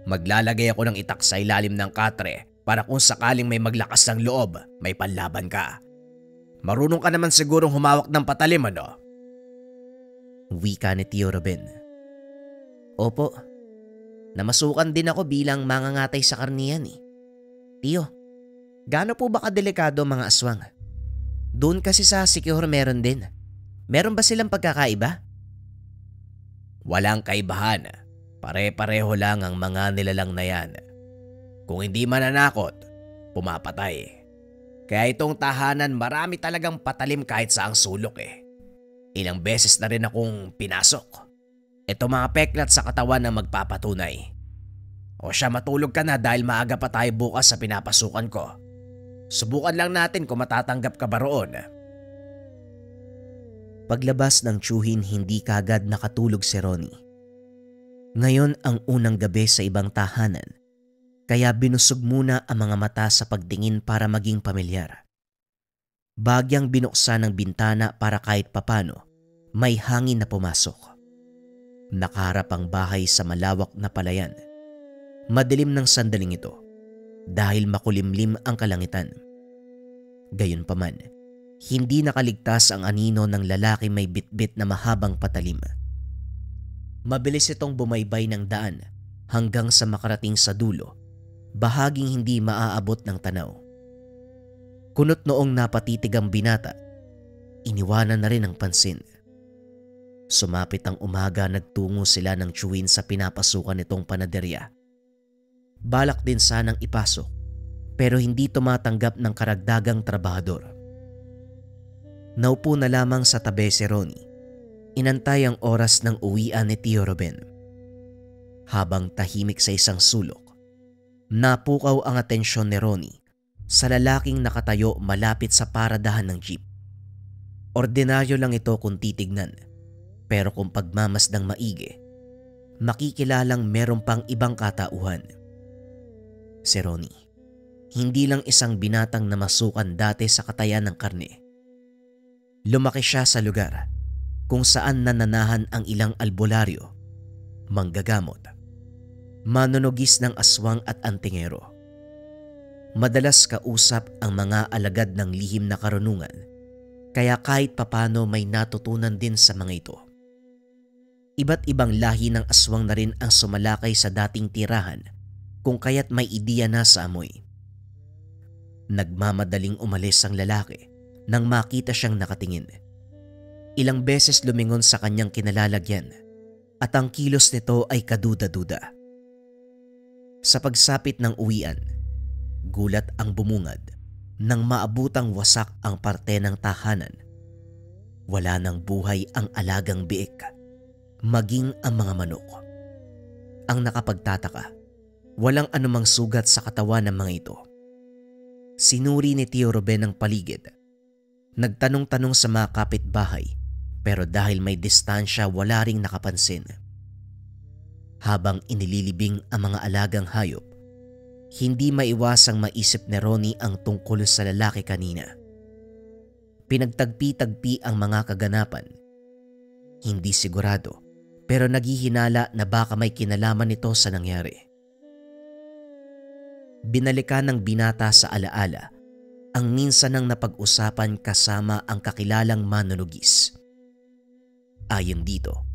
Maglalagay ako ng itak sa ilalim ng katre para kung sakaling may maglakas ng loob, may panlaban ka. Marunong ka naman sigurong humawak ng patalim, ano? Wika ni Tio Ruben. Opo, namasukan din ako bilang mangangatay sa karniyan eh. Tio, gaano po ba kadelikado mga aswang? Doon kasi sa Sikihor meron din. Meron ba silang pagkakaiba? Walang kaibahan. Pare-pareho lang ang mga nilalang na yan. Kung hindi mananakot, pumapatay. Kaya itong tahanan marami talagang patalim kahit saang sulok eh. Ilang beses na rin akong pinasok. Ito mga peklat sa katawan na magpapatunay. O siya, matulog ka na dahil maaga pa tayo bukas sa pinapasukan ko. Subukan lang natin kung matatanggap ka ba roon. Paglabas ng tiyuhin, hindi kagad nakatulog si Ronnie. Ngayon ang unang gabi sa ibang tahanan, kaya binusog muna ang mga mata sa pagtingin para maging pamilyar. Bagyang binuksan ng bintana para kahit papano may hangin na pumasok. Nakaharap ang bahay sa malawak na palayan. Madilim ng sandaling ito dahil makulimlim ang kalangitan. Gayunpaman, hindi nakaligtas ang anino ng lalaki may bitbit na mahabang patalim. Mabilis itong bumaybay ng daan hanggang sa makarating sa dulo bahaging hindi maaabot ng tanaw. Kunot noong napatitig ang binata, iniwanan na rin ang pansin. Sumapit ang umaga, nagtungo sila ng tiyuhin sa pinapasukan nitong panaderya. Balak din sanang ipasok pero hindi tumatanggap ng karagdagang trabahador. Naupo na lamang sa tabi si Ronnie. Inantay ang oras ng uwian ni Tio Ruben. Habang tahimik sa isang sulok, napukaw ang atensyon ni Ronnie sa lalaking nakatayo malapit sa paradahan ng jeep. Ordinaryo lang ito kung titignan, pero kung pagmamasdang maigi, makikilalang meron pang ibang katauhan. Si Ronnie, hindi lang isang binatang namasukan dati sa katayan ng karne. Lumaki siya sa lugar kung saan nananahan ang ilang albularyo, manggagamot, manunugis ng aswang at antingero. Madalas kausap ang mga alagad ng lihim na karunungan, kaya kahit papano may natutunan din sa mga ito. Iba't ibang lahi ng aswang na rin ang sumalakay sa dating tirahan, kung kaya't may ideya na sa amoy. Nagmamadaling umalis ang lalaki nang makita siyang nakatingin. Ilang beses lumingon sa kanyang kinalalagyan at ang kilos nito ay kaduda-duda. Sa pagsapit ng uwian, gulat ang bumungad nang maabutang wasak ang parte ng tahanan. Wala nang buhay ang alagang biik, maging ang mga manok. Ang nakapagtataka, walang anumang sugat sa katawan ng mga ito. Sinuri ni Tio Ruben ang paligid. Nagtanong-tanong sa mga kapitbahay, pero dahil may distansya wala ring nakapansin. Habang inililibing ang mga alagang hayop, hindi maiwasang maisip ni Ronnie ang tungkol sa lalaki kanina. Pinagtagpi-tagpi ang mga kaganapan. Hindi sigurado, pero naghihinala na baka may kinalaman nito sa nangyari. Binalikan ng binata sa alaala ang minsan nang napag-usapan kasama ang kakilalang manunugis. Ayon dito,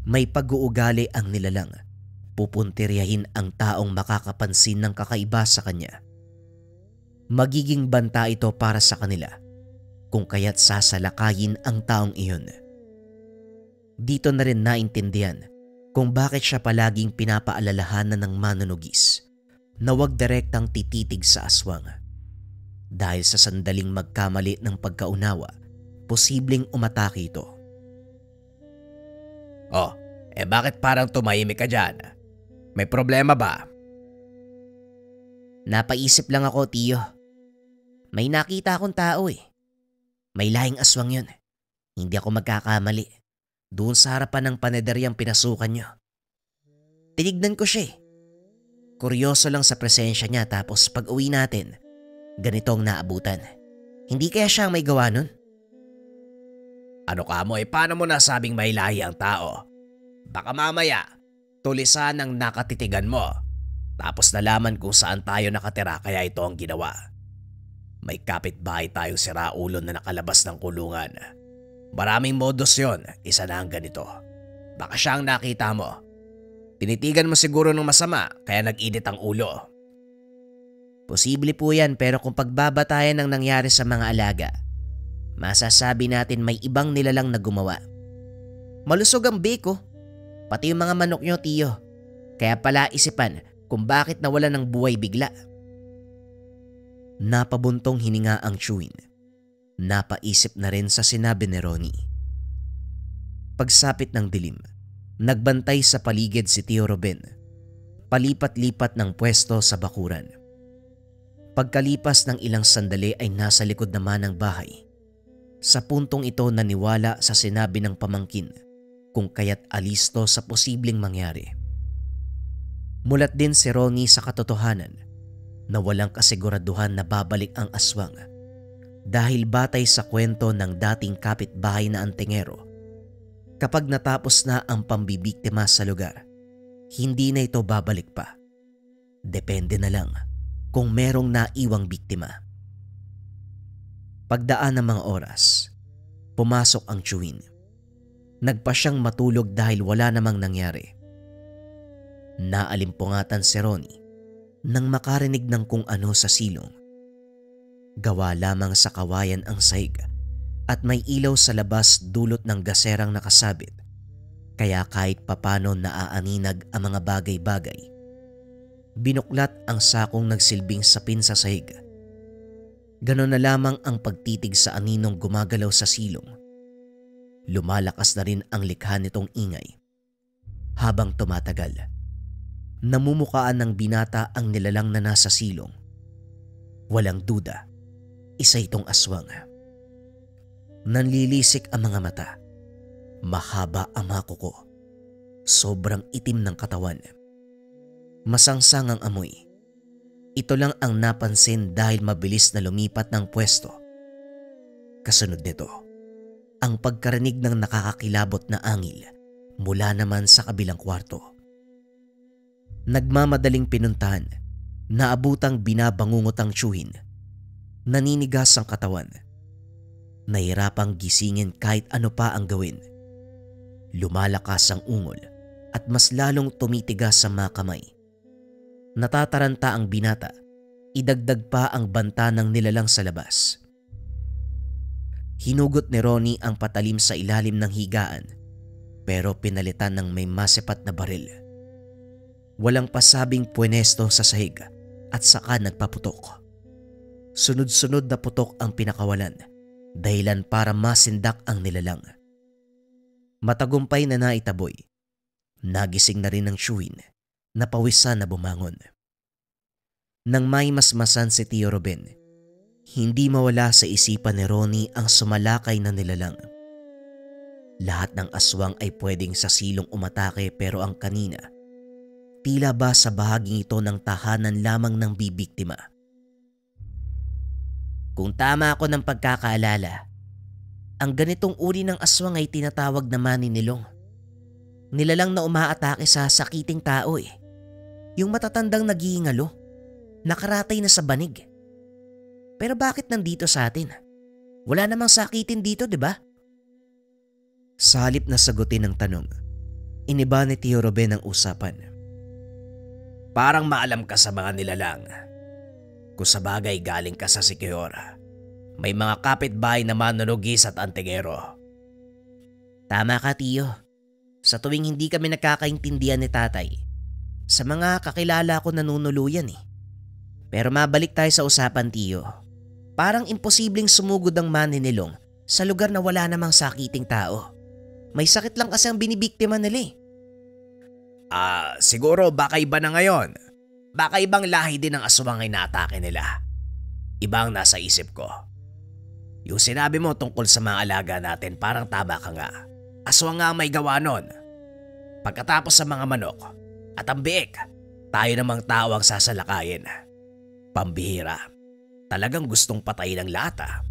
may pag-uugali ang nilalang, pupuntiryahin ang taong makakapansin ng kakaiba sa kanya. Magiging banta ito para sa kanila, kung kaya't sasalakayin ang taong iyon. Dito na rin naintindihan kung bakit siya palaging pinapaalalahanan ng manunugis na huwag direktang tititig sa aswang. Dahil sa sandaling magkamali ng pagkaunawa, posibleng umatake ito. Oh, bakit parang tumahimik ka dyan? May problema ba? Napaisip lang ako, Tio. May nakita akong tao eh. May lahing aswang yun. Hindi ako magkakamali. Doon sa harapan ng panederyang pinasukan nyo. Tinignan ko siya eh. Kuryoso lang sa presensya niya, tapos pag uwi natin, ganito ang naabutan. Hindi kaya siya ang may gawa nun? Ano ka mo paano mo nasabing may lahi ang tao? Baka mamaya, tulisan ang nakatitigan mo. Tapos nalaman kung saan tayo nakatira kaya ito ang ginawa. May kapitbahay tayong siraulo na nakalabas ng kulungan. Maraming modus yon, isa na ang ganito. Baka siya ang nakita mo. Tinitigan mo siguro ng masama kaya nag-init ang ulo. Posible po yan, pero kung pagbabatayan ng nangyari sa mga alaga, masasabi natin may ibang nilalang na gumawa. Malusog ang biko, pati yung mga manok nyo, Tio. Kaya pala isipan kung bakit nawala ng buhay bigla. Napabuntong hininga ang tiyuhin. Napaisip na rin sa sinabi ni Ronnie. Pagsapit ng dilim, nagbantay sa paligid si Tio Ruben. Palipat-lipat ng pwesto sa bakuran. Pagkalipas ng ilang sandali ay nasa likod naman ng bahay. Sa puntong ito naniwala sa sinabi ng pamangkin, kung kaya't alisto sa posibleng mangyari. Mulat din si Ronnie sa katotohanan na walang kasiguraduhan na babalik ang aswang dahil batay sa kwento ng dating kapitbahay na antingero, kapag natapos na ang pambibiktima sa lugar, hindi na ito babalik pa. Depende na lang kung merong naiwang biktima. Pagdaan ng mga oras, pumasok ang tiyuhin. Nagpa siyang matulog dahil wala namang nangyari. Naalimpungatan si Ronnie nang makarinig ng kung ano sa silong. Gawa lamang sa kawayan ang sahig at may ilaw sa labas dulot ng gaserang nakasabit, kaya kahit papano naaaninag ang mga bagay-bagay. Binuklat ang sakong nagsilbing sapin sa sahig. Ganon na lamang ang pagtitig sa aninong gumagalaw sa silong. Lumalakas na rin ang likha nitong ingay. Habang tumatagal, namumukaan ng binata ang nilalang na nasa silong. Walang duda, isa itong aswang. Nanlilisik ang mga mata. Mahaba ang mga kuko. Sobrang itim ng katawan. Masangsang ang amoy. Ito lang ang napansin dahil mabilis na lumipat ng pwesto. Kasunod nito, ang pagkarinig ng nakakakilabot na angil mula naman sa kabilang kwarto. Nagmamadaling pinuntahan, naabutang binabangungot ang tiyuhin. Naninigas ang katawan. Nahirapang gisingin kahit ano pa ang gawin. Lumalakas ang ungol at mas lalong tumitigas sa mga kamay. Natataranta ang binata, idagdag pa ang banta ng nilalang sa labas. Hinugot ni Ronnie ang patalim sa ilalim ng higaan, pero pinalitan ng may masepat na baril. Walang pasabing pwenesto sa sahig at saka nagpaputok. Sunod-sunod na putok ang pinakawalan, dahilan para masindak ang nilalang. Matagumpay na naitaboy. Nagising na rin ang tiyuhin, napawisan na bumangon. Nang may masmasan si Tio Ruben, hindi mawala sa isipan ni Ronnie ang sumalakay na nilalang. Lahat ng aswang ay pwedeng sa silong umatake, pero ang kanina, tila ba sa bahaging ito ng tahanan lamang ng bibiktima. Kung tama ako ng pagkakaalala, ang ganitong uri ng aswang ay tinatawag na maninilong. Nilalang na umaatake sa sakiting tao eh. Yung matatandang naghihingalo, nakaratay na sa banig. Pero bakit nandito sa atin? Wala namang sakitin dito, di ba? Sa halip na sagutin ang tanong, iniba ni Tio Ruben ang usapan. Parang maalam ka sa mga nilalang. Kung sa bagay galing ka sa Siquijor, may mga kapitbahay na manunugis at antingero. Tama ka, Tio. Sa tuwing hindi kami nagkakaintindihan ni tatay, sa mga kakilala ko nanunuluyan eh. Pero mabalik tayo sa usapan, Tio. Parang imposibleng sumugod ang maninilong sa lugar na wala namang sakiting tao. May sakit lang kasi ang binibiktima nila eh. Siguro baka iba na ngayon. Baka ibang lahi din ng aswang ay naatake nila. Ibang nasa isip ko. Yung sinabi mo tungkol sa mga alaga natin, parang tama ka nga. Aswang nga may gawa nun. Pagkatapos sa mga manok at ang biik, tayo namang tao ang sasalakayin. Pambihira. Talagang gustong patayin ang lahat.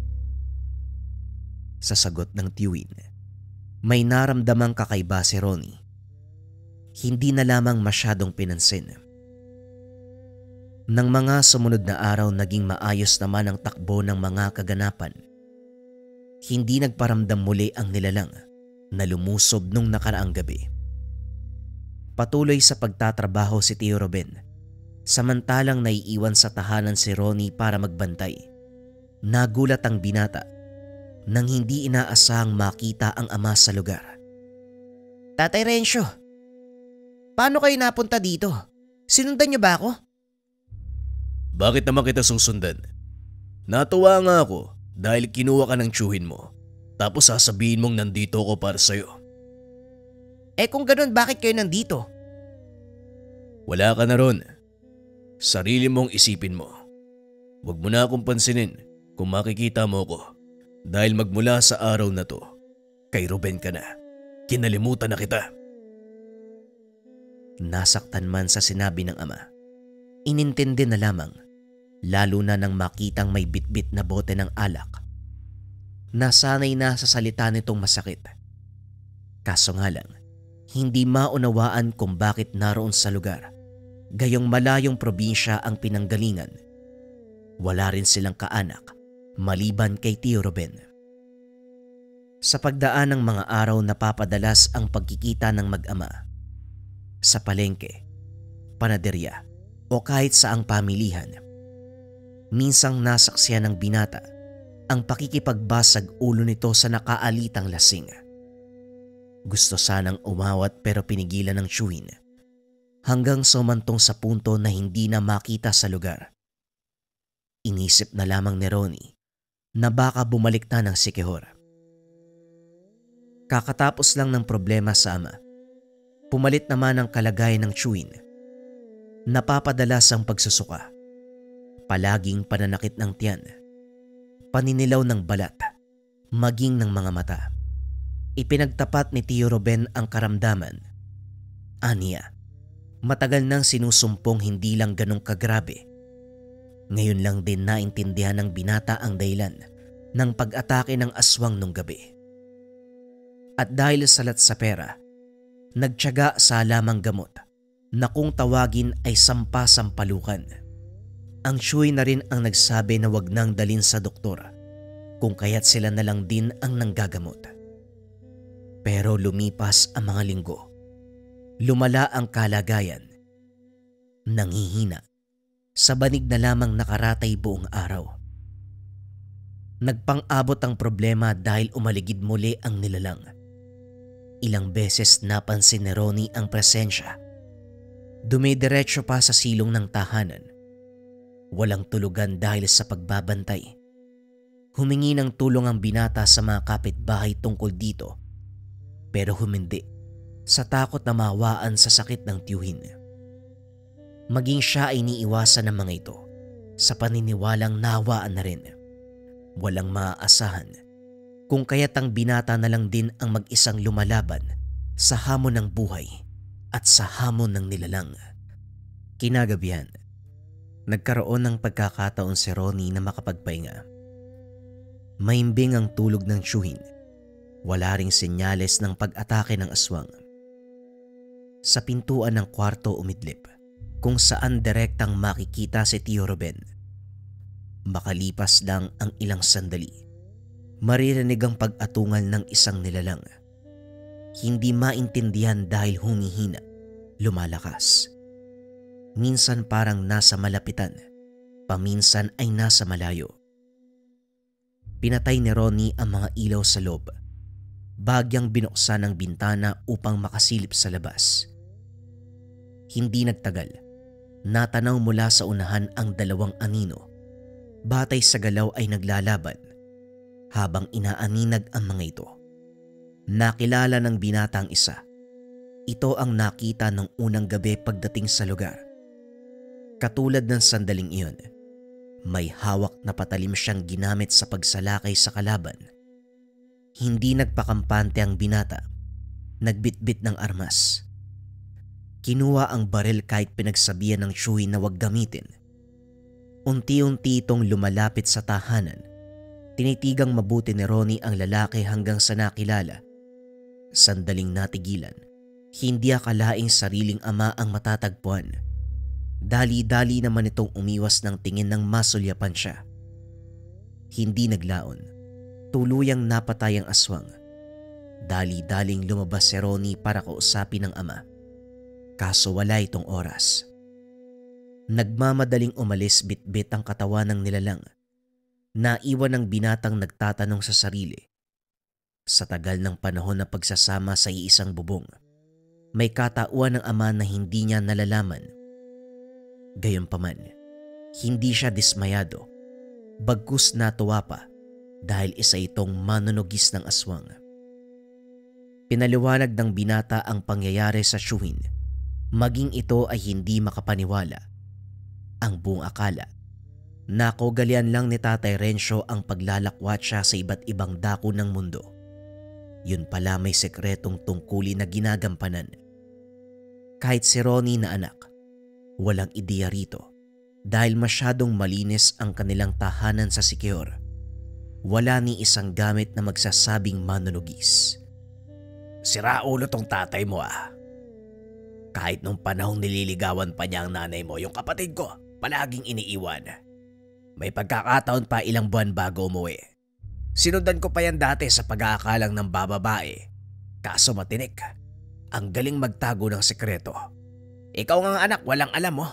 Sa sagot ng tiyuhin, may naramdamang kakaiba si Ronnie. Hindi na lamang masyadong pinansin. Nang mga sumunod na araw, naging maayos naman ang takbo ng mga kaganapan. Hindi nagparamdam muli ang nilalang na lumusob nung nakaraang gabi. Patuloy sa pagtatrabaho si Tio Ruben, samantalang naiiwan sa tahanan si Ronnie para magbantay. Nagulat ang binata nang hindi inaasahang makita ang ama sa lugar. Tatay Rencio, paano kayo napunta dito? Sinundan niyo ba ako? Bakit naman kita susundan? Natuwa nga ako dahil kinuha ka ng tiyuhin mo. Tapos sasabihin mong nandito ako para sa'yo. Eh kung ganun, bakit kayo nandito? Wala ka na ron. Sarili mong isipin mo. Huwag mo na akong pansinin kung makikita mo ko. Dahil magmula sa araw na to, kay Ruben ka na. Kinalimutan na kita. Nasaktan man sa sinabi ng ama, inintindi na lamang, lalo na nang makitang may bitbit na bote ng alak. Nasanay na sa salita nitong masakit. Kaso nga lang, hindi maunawaan kung bakit naroon sa lugar, gayong malayong probinsya ang pinanggalingan. Wala rin silang kaanak, maliban kay Tio Ruben. Sa pagdaan ng mga araw, napapadalas ang pagkikita ng mag-ama. Sa palengke, panaderya, o kahit saang pamilihan. Minsang nasaksiyan ng binata ang pakikipagbasag ulo nito sa nakaalitang lasing. Gusto sanang umawat pero pinigilan ng tiyuhin hanggang sumantong sa punto na hindi na makita sa lugar. Inisip na lamang ni Ronnie na baka bumalik na ng sikihor. Kakatapos lang ng problema sa ama, pumalit naman ang kalagayan ng tiyuhin. Napapadalas ang pagsusuka, palaging pananakit ng tiyan, paninilaw ng balat, maging ng mga mata. Ipinagtapat ni Tio Ruben ang karamdaman. Aniya, matagal nang sinusumpong hindi lang ganong kagrabe. Ngayon lang din naintindihan ng binata ang dahilan ng pag-atake ng aswang nung gabi. At dahil salat sa pera, nagtiyaga sa lamang gamot na kung tawagin ay sampa-sampalukan. Ang tiyuhin na rin ang nagsabi na wag nang dalin sa doktor, kung kaya't sila na lang din ang nanggagamot. Pero lumipas ang mga linggo. Lumala ang kalagayan. Nanghihina. Sa banig na lamang nakaratay buong araw. Nagpang-abot ang problema dahil umaligid muli ang nilalang. Ilang beses napansin ni Ronnie ang presensya. Dumidiretso pa sa silong ng tahanan. Walang tulugan dahil sa pagbabantay. Humingi ng tulong ang binata sa mga kapitbahay tungkol dito, pero humindi sa takot na mawaan sa sakit ng tiyuhin. Maging siya ay iniiwasan ng mga ito sa paniniwalang nawaan na rin. Walang maaasahan, kung kaya't ang binata na lang din ang mag-isang lumalaban sa hamon ng buhay at sa hamon ng nilalang. Kinagabihan, nagkaroon ng pagkakataon si Ronnie na makapagpahinga. Mahimbing ang tulog ng tiyuhin. Wala ring senyales ng pag-atake ng aswang. Sa pintuan ng kwarto umidlip, kung saan direktang makikita si Tio Ruben. Makalipas lang ang ilang sandali, maririnig ang pag-atungal ng isang nilalang. Hindi maintindihan dahil humihina, lumalakas. Minsan parang nasa malapitan, paminsan ay nasa malayo. Pinatay ni Ronnie ang mga ilaw sa loob. Bagyang binuksan ang bintana upang makasilip sa labas. Hindi nagtagal, natanaw mula sa unahan ang dalawang anino. Batay sa galaw ay naglalaban habang inaaninag ang mga ito. Nakilala ng binatang isa. Ito ang nakita ng unang gabi pagdating sa lugar. Katulad ng sandaling iyon, may hawak na patalim siyang ginamit sa pagsalakay sa kalaban. Hindi nagpakampante ang binata. Nagbitbit ng armas. Kinuha ang baril kahit pinagsabihan ng tiyuhin na wag gamitin. Unti-unti itong lumalapit sa tahanan. Tinitigang mabuti ni Ronnie ang lalaki hanggang sa nakilala. Sandaling natigilan. Hindi akalaing sariling ama ang matatagpuan. Dali-dali naman itong umiwas ng tingin ng masulyapan siya. Hindi naglaon. Tuluyang napatay ang aswang. Dali-daling lumabas si Ronnie para kausapin ng ama. Kaso wala itong oras. Nagmamadaling umalis bitbit ang katawan ng nilalang. Naiwan ng binatang nagtatanong sa sarili. Sa tagal ng panahon na pagsasama sa iisang bubong, may katauhan ng ama na hindi niya nalalaman. Gayunpaman, hindi siya dismayado. Bagkus natuwa pa dahil isa itong manunugis ng aswang. Pinaliwanag ng binata ang pangyayari sa tiyuhin. Maging ito ay hindi makapaniwala. Ang buong akala, nakogalian lang ni Tatay Rencio ang paglalakwat siya sa iba't ibang dako ng mundo. Yun pala may sekretong tungkulin na ginagampanan. Kahit si Ronnie na anak, walang ideya rito dahil masyadong malinis ang kanilang tahanan sa Siquijor. Wala ni isang gamit na magsasabing manunugis. Sira ulo tong tatay mo ah. Kahit nung panahong nililigawan pa niya ang nanay mo, yung kapatid ko, palaging iniiwan. May pagkakataon pa ilang buwan bago umuwi. Sinundan ko pa yan dati sa pag-aakalang ng bababae. Kaso matinik. Ang galing magtago ng sekreto. Ikaw nga anak, walang alam mo.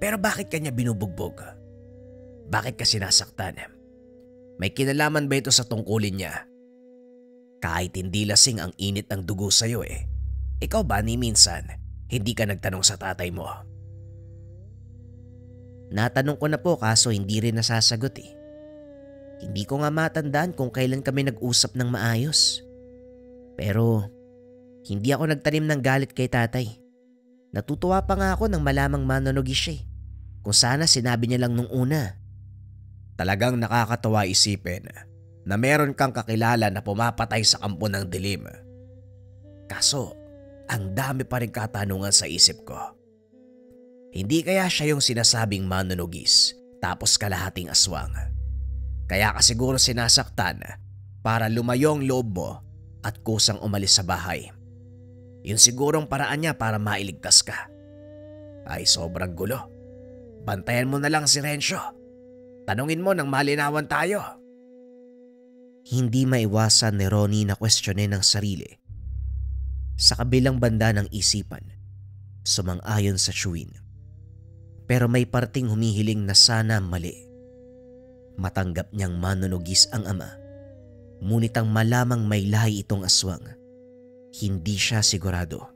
Pero bakit kanya binubugbog? Bakit ka sinasaktan? May kinalaman ba ito sa tungkulin niya? Kahit hindi lasing ang init ng dugo sa'yo ikaw ba ni minsan hindi ka nagtanong sa tatay mo? Natanong ko na po kaso hindi rin nasasagot eh. Hindi ko nga matandaan kung kailan kami nag-usap ng maayos. Pero hindi ako nagtanim ng galit kay tatay. Natutuwa pa nga ako nang malamang manonogis siya eh. Kung sana sinabi niya lang nung una. Talagang nakakatawa isipin na meron kang kakilala na pumapatay sa kampo ng dilim. Kaso, ang dami pa rin katanungan sa isip ko. Hindi kaya siya yung sinasabing manunugis tapos kalahating aswang? Kaya ka siguro sinasaktan para lumayo ang loob mo at kusang umalis sa bahay. Yun sigurong paraan niya para mailigtas ka. Ay sobrang gulo. Bantayan mo na lang si Rencio. Tanungin mo nang malinawan tayo. Hindi maiwasan ni Ronnie na kwestiyonin ang sarili. Sa kabilang banda ng isipan, sumang-ayon sa chewin. Pero may parting humihiling na sana mali. Matanggap niyang manunugis ang ama. Ngunit ang malamang may lahi itong aswang, hindi siya sigurado.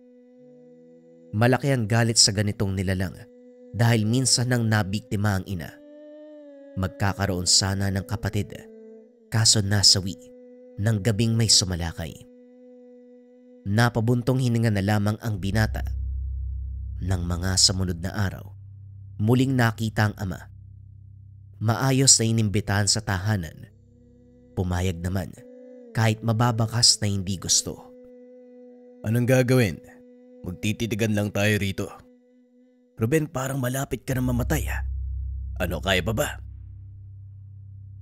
Malaki ang galit sa ganitong nilalang dahil minsan nang nabiktima ang ina. Magkakaroon sana ng kapatid, kaso nasawi ng gabing may sumalakay. Napabuntong hininga na lamang ang binata. Nang mga sumunod na araw, muling nakita ang ama. Maayos na inimbitahan sa tahanan. Pumayag naman kahit mababakas na hindi gusto. Anong gagawin? Magtititigan lang tayo rito. Ruben, parang malapit ka na mamatay ha. Ano, kaya pa ba?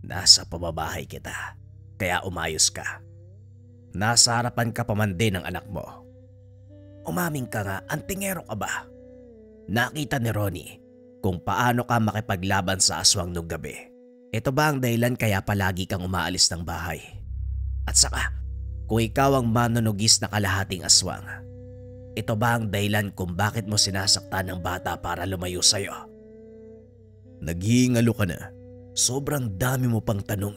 Nasa pababahay kita, kaya umayos ka. Nasa harapan ka pa man din ng anak mo. Umaming ka nga, antingero ka ba? Nakita ni Ronnie kung paano ka makipaglaban sa aswang nung gabi. Ito ba ang dahilan kaya palagi kang umaalis ng bahay? At saka, kung ikaw ang manunugis na kalahating aswang, ito ba ang dahilan kung bakit mo sinasaktan ng bata para lumayo sa'yo? Naghihingalo ka na. Sobrang dami mo pang tanong.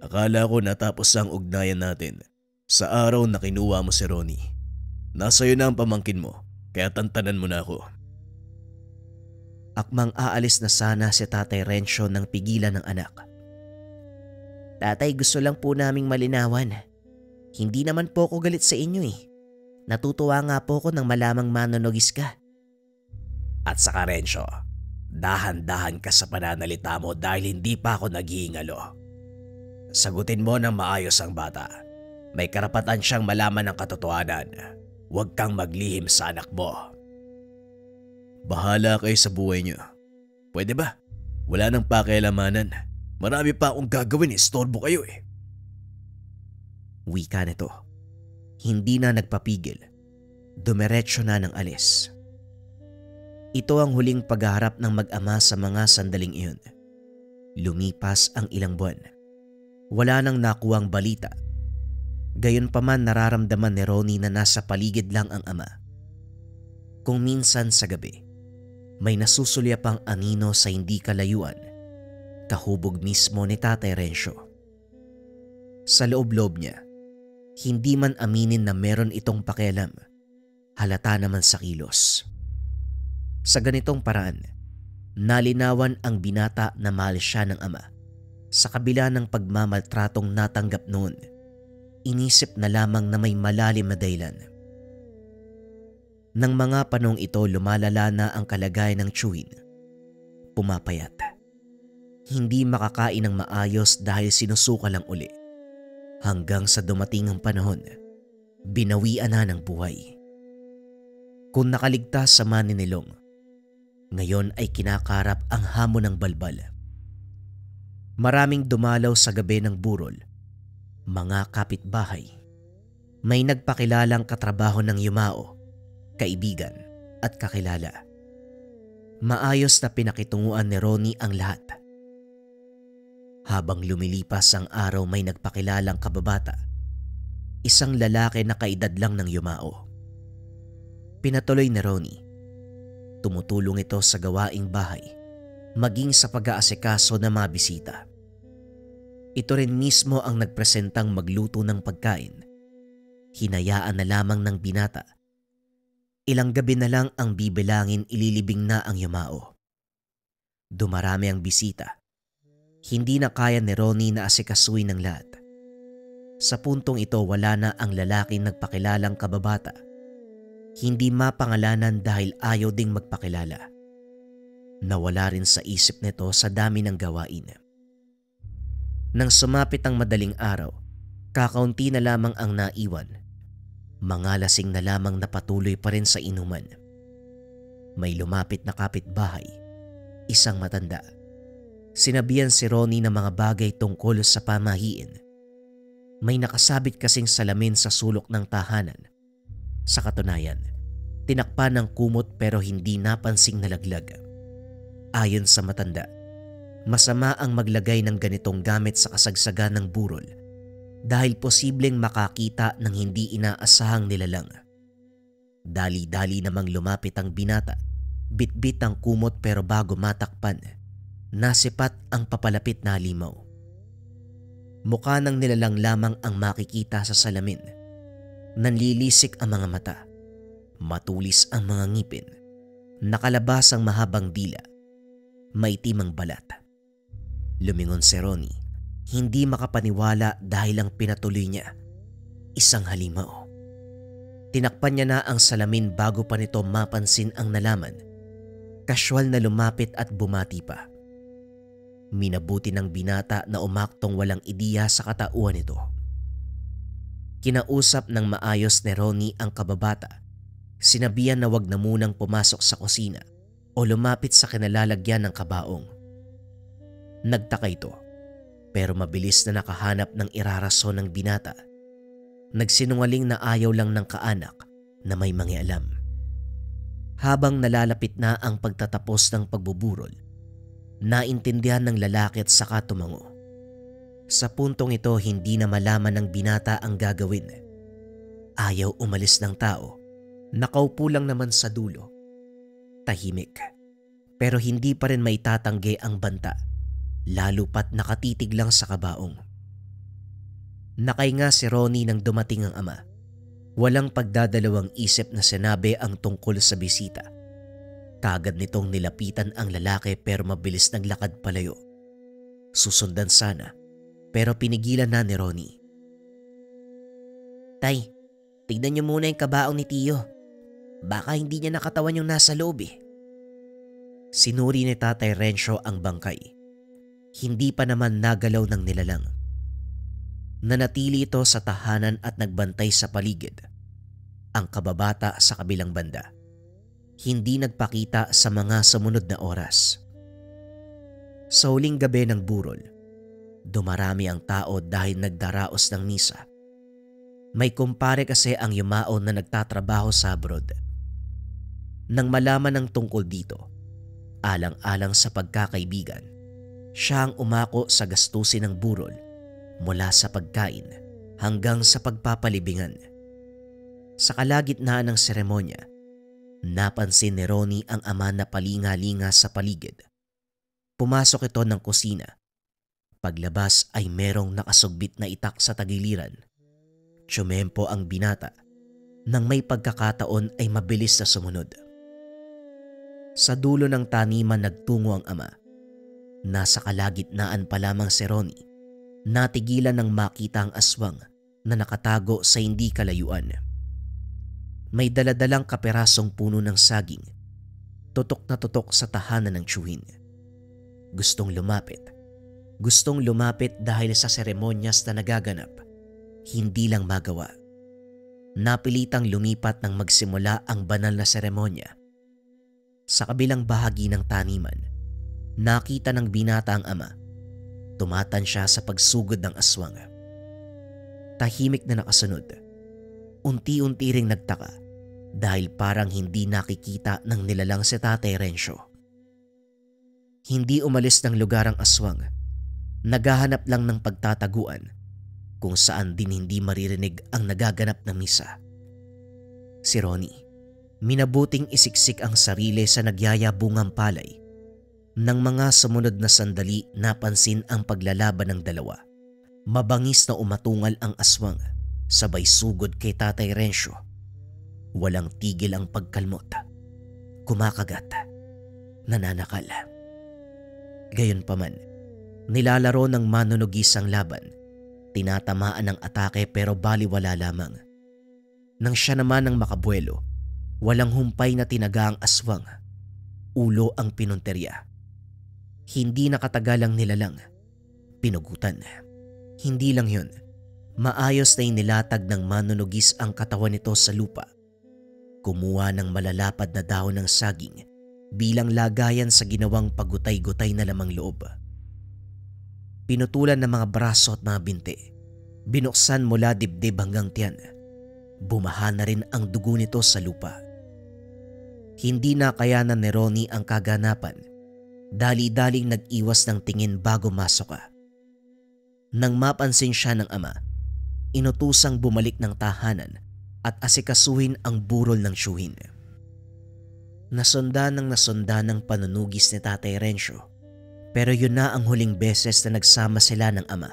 Akala ko natapos ang ugnayan natin sa araw na kinuha mo si Ronnie. Nasa'yo na ang pamangkin mo, kaya tantanan mo na ako. Akmang aalis na sana si Tatay Rencio nang pigilan ng anak. Tatay, gusto lang po naming malinawan. Hindi naman po ako galit sa inyo eh. Natutuwa nga po ako nang malamang manunugis ka. At saka Rencio, dahan-dahan ka sa pananalita mo dahil hindi pa ako naghihingalo. Sagutin mo ng maayos ang bata. May karapatan siyang malaman ng katotohanan. Huwag kang maglihim sa anak mo. Bahala kayo sa buhay niyo. Pwede ba? Wala nang pakialamanan. Marami pa akong gagawin, istorbo kayo eh. Wika nito. Hindi na nagpapigil. Dumiretso na ng alis. Ito ang huling pagharap ng mag-ama sa mga sandaling iyon. Lumipas ang ilang buwan. Wala nang nakuwang balita. Gayunpaman nararamdaman ni Ronnie na nasa paligid lang ang ama. Kung minsan sa gabi, may nasusulya pang anino sa hindi kalayuan, kahubog mismo ni Tatay Rencio. Sa loob-loob niya, hindi man aminin na meron itong pakialam, halata naman sa kilos. Sa ganitong paraan, nalinawan ang binata na mahal siya ng ama. Sa kabila ng pagmamaltratong natanggap noon, inisip na lamang na may malalim na dahilan. Nang mga panong ito lumalala na ang kalagayan ng chewin, pumapayat. Hindi makakain ng maayos dahil sinusuka lang uli. Hanggang sa dumating ang panahon, binawian na ng buhay. Kung nakaligtas sa maninilong, ngayon ay kinakarap ang hamon ng balbal. Maraming dumalaw sa gabi ng burol, mga kapitbahay. May nagpakilalang katrabaho ng yumao, kaibigan at kakilala. Maayos na pinakitunguan ni Ronnie ang lahat. Habang lumilipas ang araw, may nagpakilalang kababata, isang lalaki na kaedad lang ng yumao. Pinatuloy ni Ronnie, Tumutulong ito sa gawaing bahay, maging sa pag-aasikaso ng mga bisita. Ito rin mismo ang nagpresentang magluto ng pagkain. Hinayaan na lamang ng binata. Ilang gabi na lang ang bibilangin, ililibing na ang yumao. Dumarami ang bisita. Hindi na kaya ni Ronnie na asikasuin ng lahat. Sa puntong ito, wala na ang lalaking nagpakilalang kababata. Hindi mapangalanan dahil ayaw ding magpakilala. Nawala rin sa isip nito sa dami ng gawain. Nang sumapit ang madaling araw, kakaunti na lamang ang naiwan. Mga lasing na lamang na patuloy pa rin sa inuman. May lumapit na kapitbahay, isang matanda. Sinabihan si Ronnie ng mga bagay tungkol sa pamahiin. May nakasabit kasing salamin sa sulok ng tahanan. Sa katunayan, tinakpan ng kumot pero hindi napansing nalaglag. Ayon sa matanda, masama ang maglagay ng ganitong gamit sa kasagsagan ng burol dahil posibleng makakita ng hindi inaasahang nilalang. Dali-dali namang lumapit ang binata, bitbit ang kumot pero bago matakpan, nasipat ang papalapit na halimaw. Mukha ng nilalang lamang ang makikita sa salamin. Nanlilisik ang mga mata, matulis ang mga ngipin, nakalabas ang mahabang dila, maitim ang balat. Lumingon si Ronnie, hindi makapaniwala dahil ang pinatuloy niya, isang halimaw. Tinakpan niya na ang salamin bago pa nito mapansin ang nalaman. Kasywal na lumapit at bumati pa. Minabuti ng binata na umaktong walang ideya sa katauhan nito. Kinausap ng maayos ni Ronnie ang kababata. Sinabihan na wag na munang pumasok sa kusina o lumapit sa kinalalagyan ng kabaong. Nagtaka ito, pero mabilis na nakahanap ng irarason ng binata. Nagsinungaling na ayaw lang ng kaanak na may mangialam. Habang nalalapit na ang pagtatapos ng pagbuburol, naintindihan ng lalaki at saka tumango. Sa puntong ito, hindi na malaman ng binata ang gagawin. Ayaw umalis ng tao. Nakaupo lang naman sa dulo. Tahimik. Pero hindi pa rin maitatanggi ang banta, lalo pat nakatitig lang sa kabaong. Nakahinga si Ronnie nang dumating ang ama. Walang pagdadalawang isip na sinabi ang tungkol sa bisita. Kagad nitong nilapitan ang lalaki pero mabilis naglakad palayo. Susundan sana pero pinigilan na ni Ronnie. Tay, tignan niyo muna yung kabaong ni Tiyo. Baka hindi niya nakatawan yung nasa loob eh. Sinuri ni Tatay Rencio ang bangkay. Hindi pa naman nagalaw ng nilalang. Nanatili ito sa tahanan at nagbantay sa paligid. Ang kababata sa kabilang banda. Hindi nagpakita sa mga sumunod na oras. Sa huling gabi ng burol, dumarami ang tao dahil nagdaraos ng misa. May kumpare kasi ang yumao na nagtatrabaho sa abroad. Nang malaman ng tungkol dito, alang-alang sa pagkakaibigan, siya ang umako sa gastusin ng burol mula sa pagkain hanggang sa pagpapalibingan. Sa kalagitnaan ng seremonya, napansin ni Ronnie ang ama na palinga-linga sa paligid. Pumasok ito ng kusina. Paglabas ay merong nakasugbit na itak sa tagiliran. Tsumempo ang binata. Nang may pagkakataon ay mabilis na sumunod. Sa dulo ng taniman nagtungo ang ama. Nasa kalagitnaan pa lamang si Ronnie. Natigilan ng makita ang aswang na nakatago sa hindi kalayuan. May daladalang kaperasong puno ng saging. Tutok na tutok sa tahanan ng tiyuhin. Gustong lumapit dahil sa seremonyas na nagaganap. Hindi lang magawa. Napilitang lumipat nang magsimula ang banal na seremonya. Sa kabilang bahagi ng taniman, nakita ng binata ang ama. Tumatansya sa pagsugod ng aswang. Tahimik na nakasunod. Unti-unti ring nagtaka dahil parang hindi nakikita ng nilalang si Tatay Rencio. Hindi umalis ng lugar ang aswang. Naghahanap lang ng pagtataguan kung saan din hindi maririnig ang nagaganap na misa. Si Ronnie, Minabuting isiksik ang sarili sa nagyayabungang palay. Nang mga sumunod na sandali napansin ang paglalaban ng dalawa. Mabangis na umatungal ang aswang, sabay sugod kay Tatay Rencio. Walang tigil ang pagkalmot. Kumakagat. Nananakal. Gayunpaman, nilalaro ng manunugis ang laban. Tinatamaan ng atake pero baliwala lamang. Nang siya naman ang makabuelo, walang humpay na tinaga ang aswang. Ulo ang pinunterya. Hindi nakatagalang nilalang. Pinugutan. Hindi lang yun. Maayos na inilatag ng manunugis ang katawan nito sa lupa. Kumuha ng malalapad na dahon ng saging bilang lagayan sa ginawang pagutay-gutay na lamang loob. Pinutulan ng mga braso at mga binti. Binuksan mula dibdib hanggang tiyan. Bumaha na rin ang dugo nito sa lupa. Hindi na kayanan ni Ronnie ang kaganapan. Dali-daling nag-iwas ng tingin bago masok. Nang mapansin siya ng ama, inutusang bumalik ng tahanan at asikasuhin ang burol ng tiyuhin. Nasundan ng panunugis ni Tatay Rencio, pero yun na ang huling beses na nagsama sila ng ama.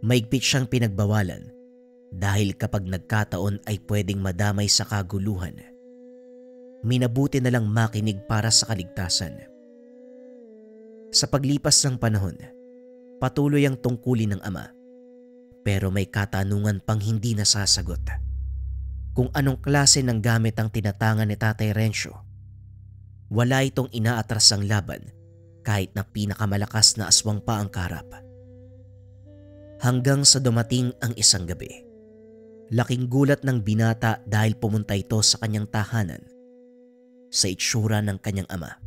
Maigpit siyang pinagbawalan dahil kapag nagkataon ay pwedeng madamay sa kaguluhan. Minabuti na lang makinig para sa kaligtasan. Sa paglipas ng panahon, patuloy ang tungkulin ng ama, pero may katanungan pang hindi nasasagot. Kung anong klase ng gamit ang tinatangan ni Tatay Rencio. Wala itong inaatras ang laban kahit na pinakamalakas na aswang pa ang kaharap. Hanggang sa dumating ang isang gabi. Laking gulat ng binata dahil pumunta ito sa kanyang tahanan. Sa itsura ng kanyang ama,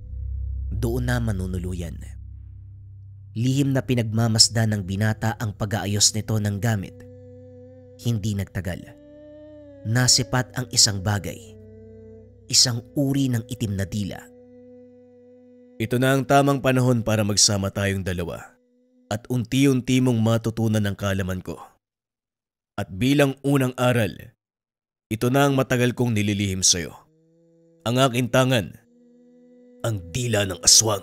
doon na manunuluyan. Lihim na pinagmamasdan ng binata ang pag-aayos nito ng gamit. Hindi nagtagal. Nasipat ang isang bagay. Isang uri ng itim na dila. Ito na ang tamang panahon para magsama tayong dalawa at unti-unti mong matutunan ang kaalaman ko. At bilang unang aral, ito na ang matagal kong nililihim sa'yo. Ang aking tangan, ang dila ng aswang.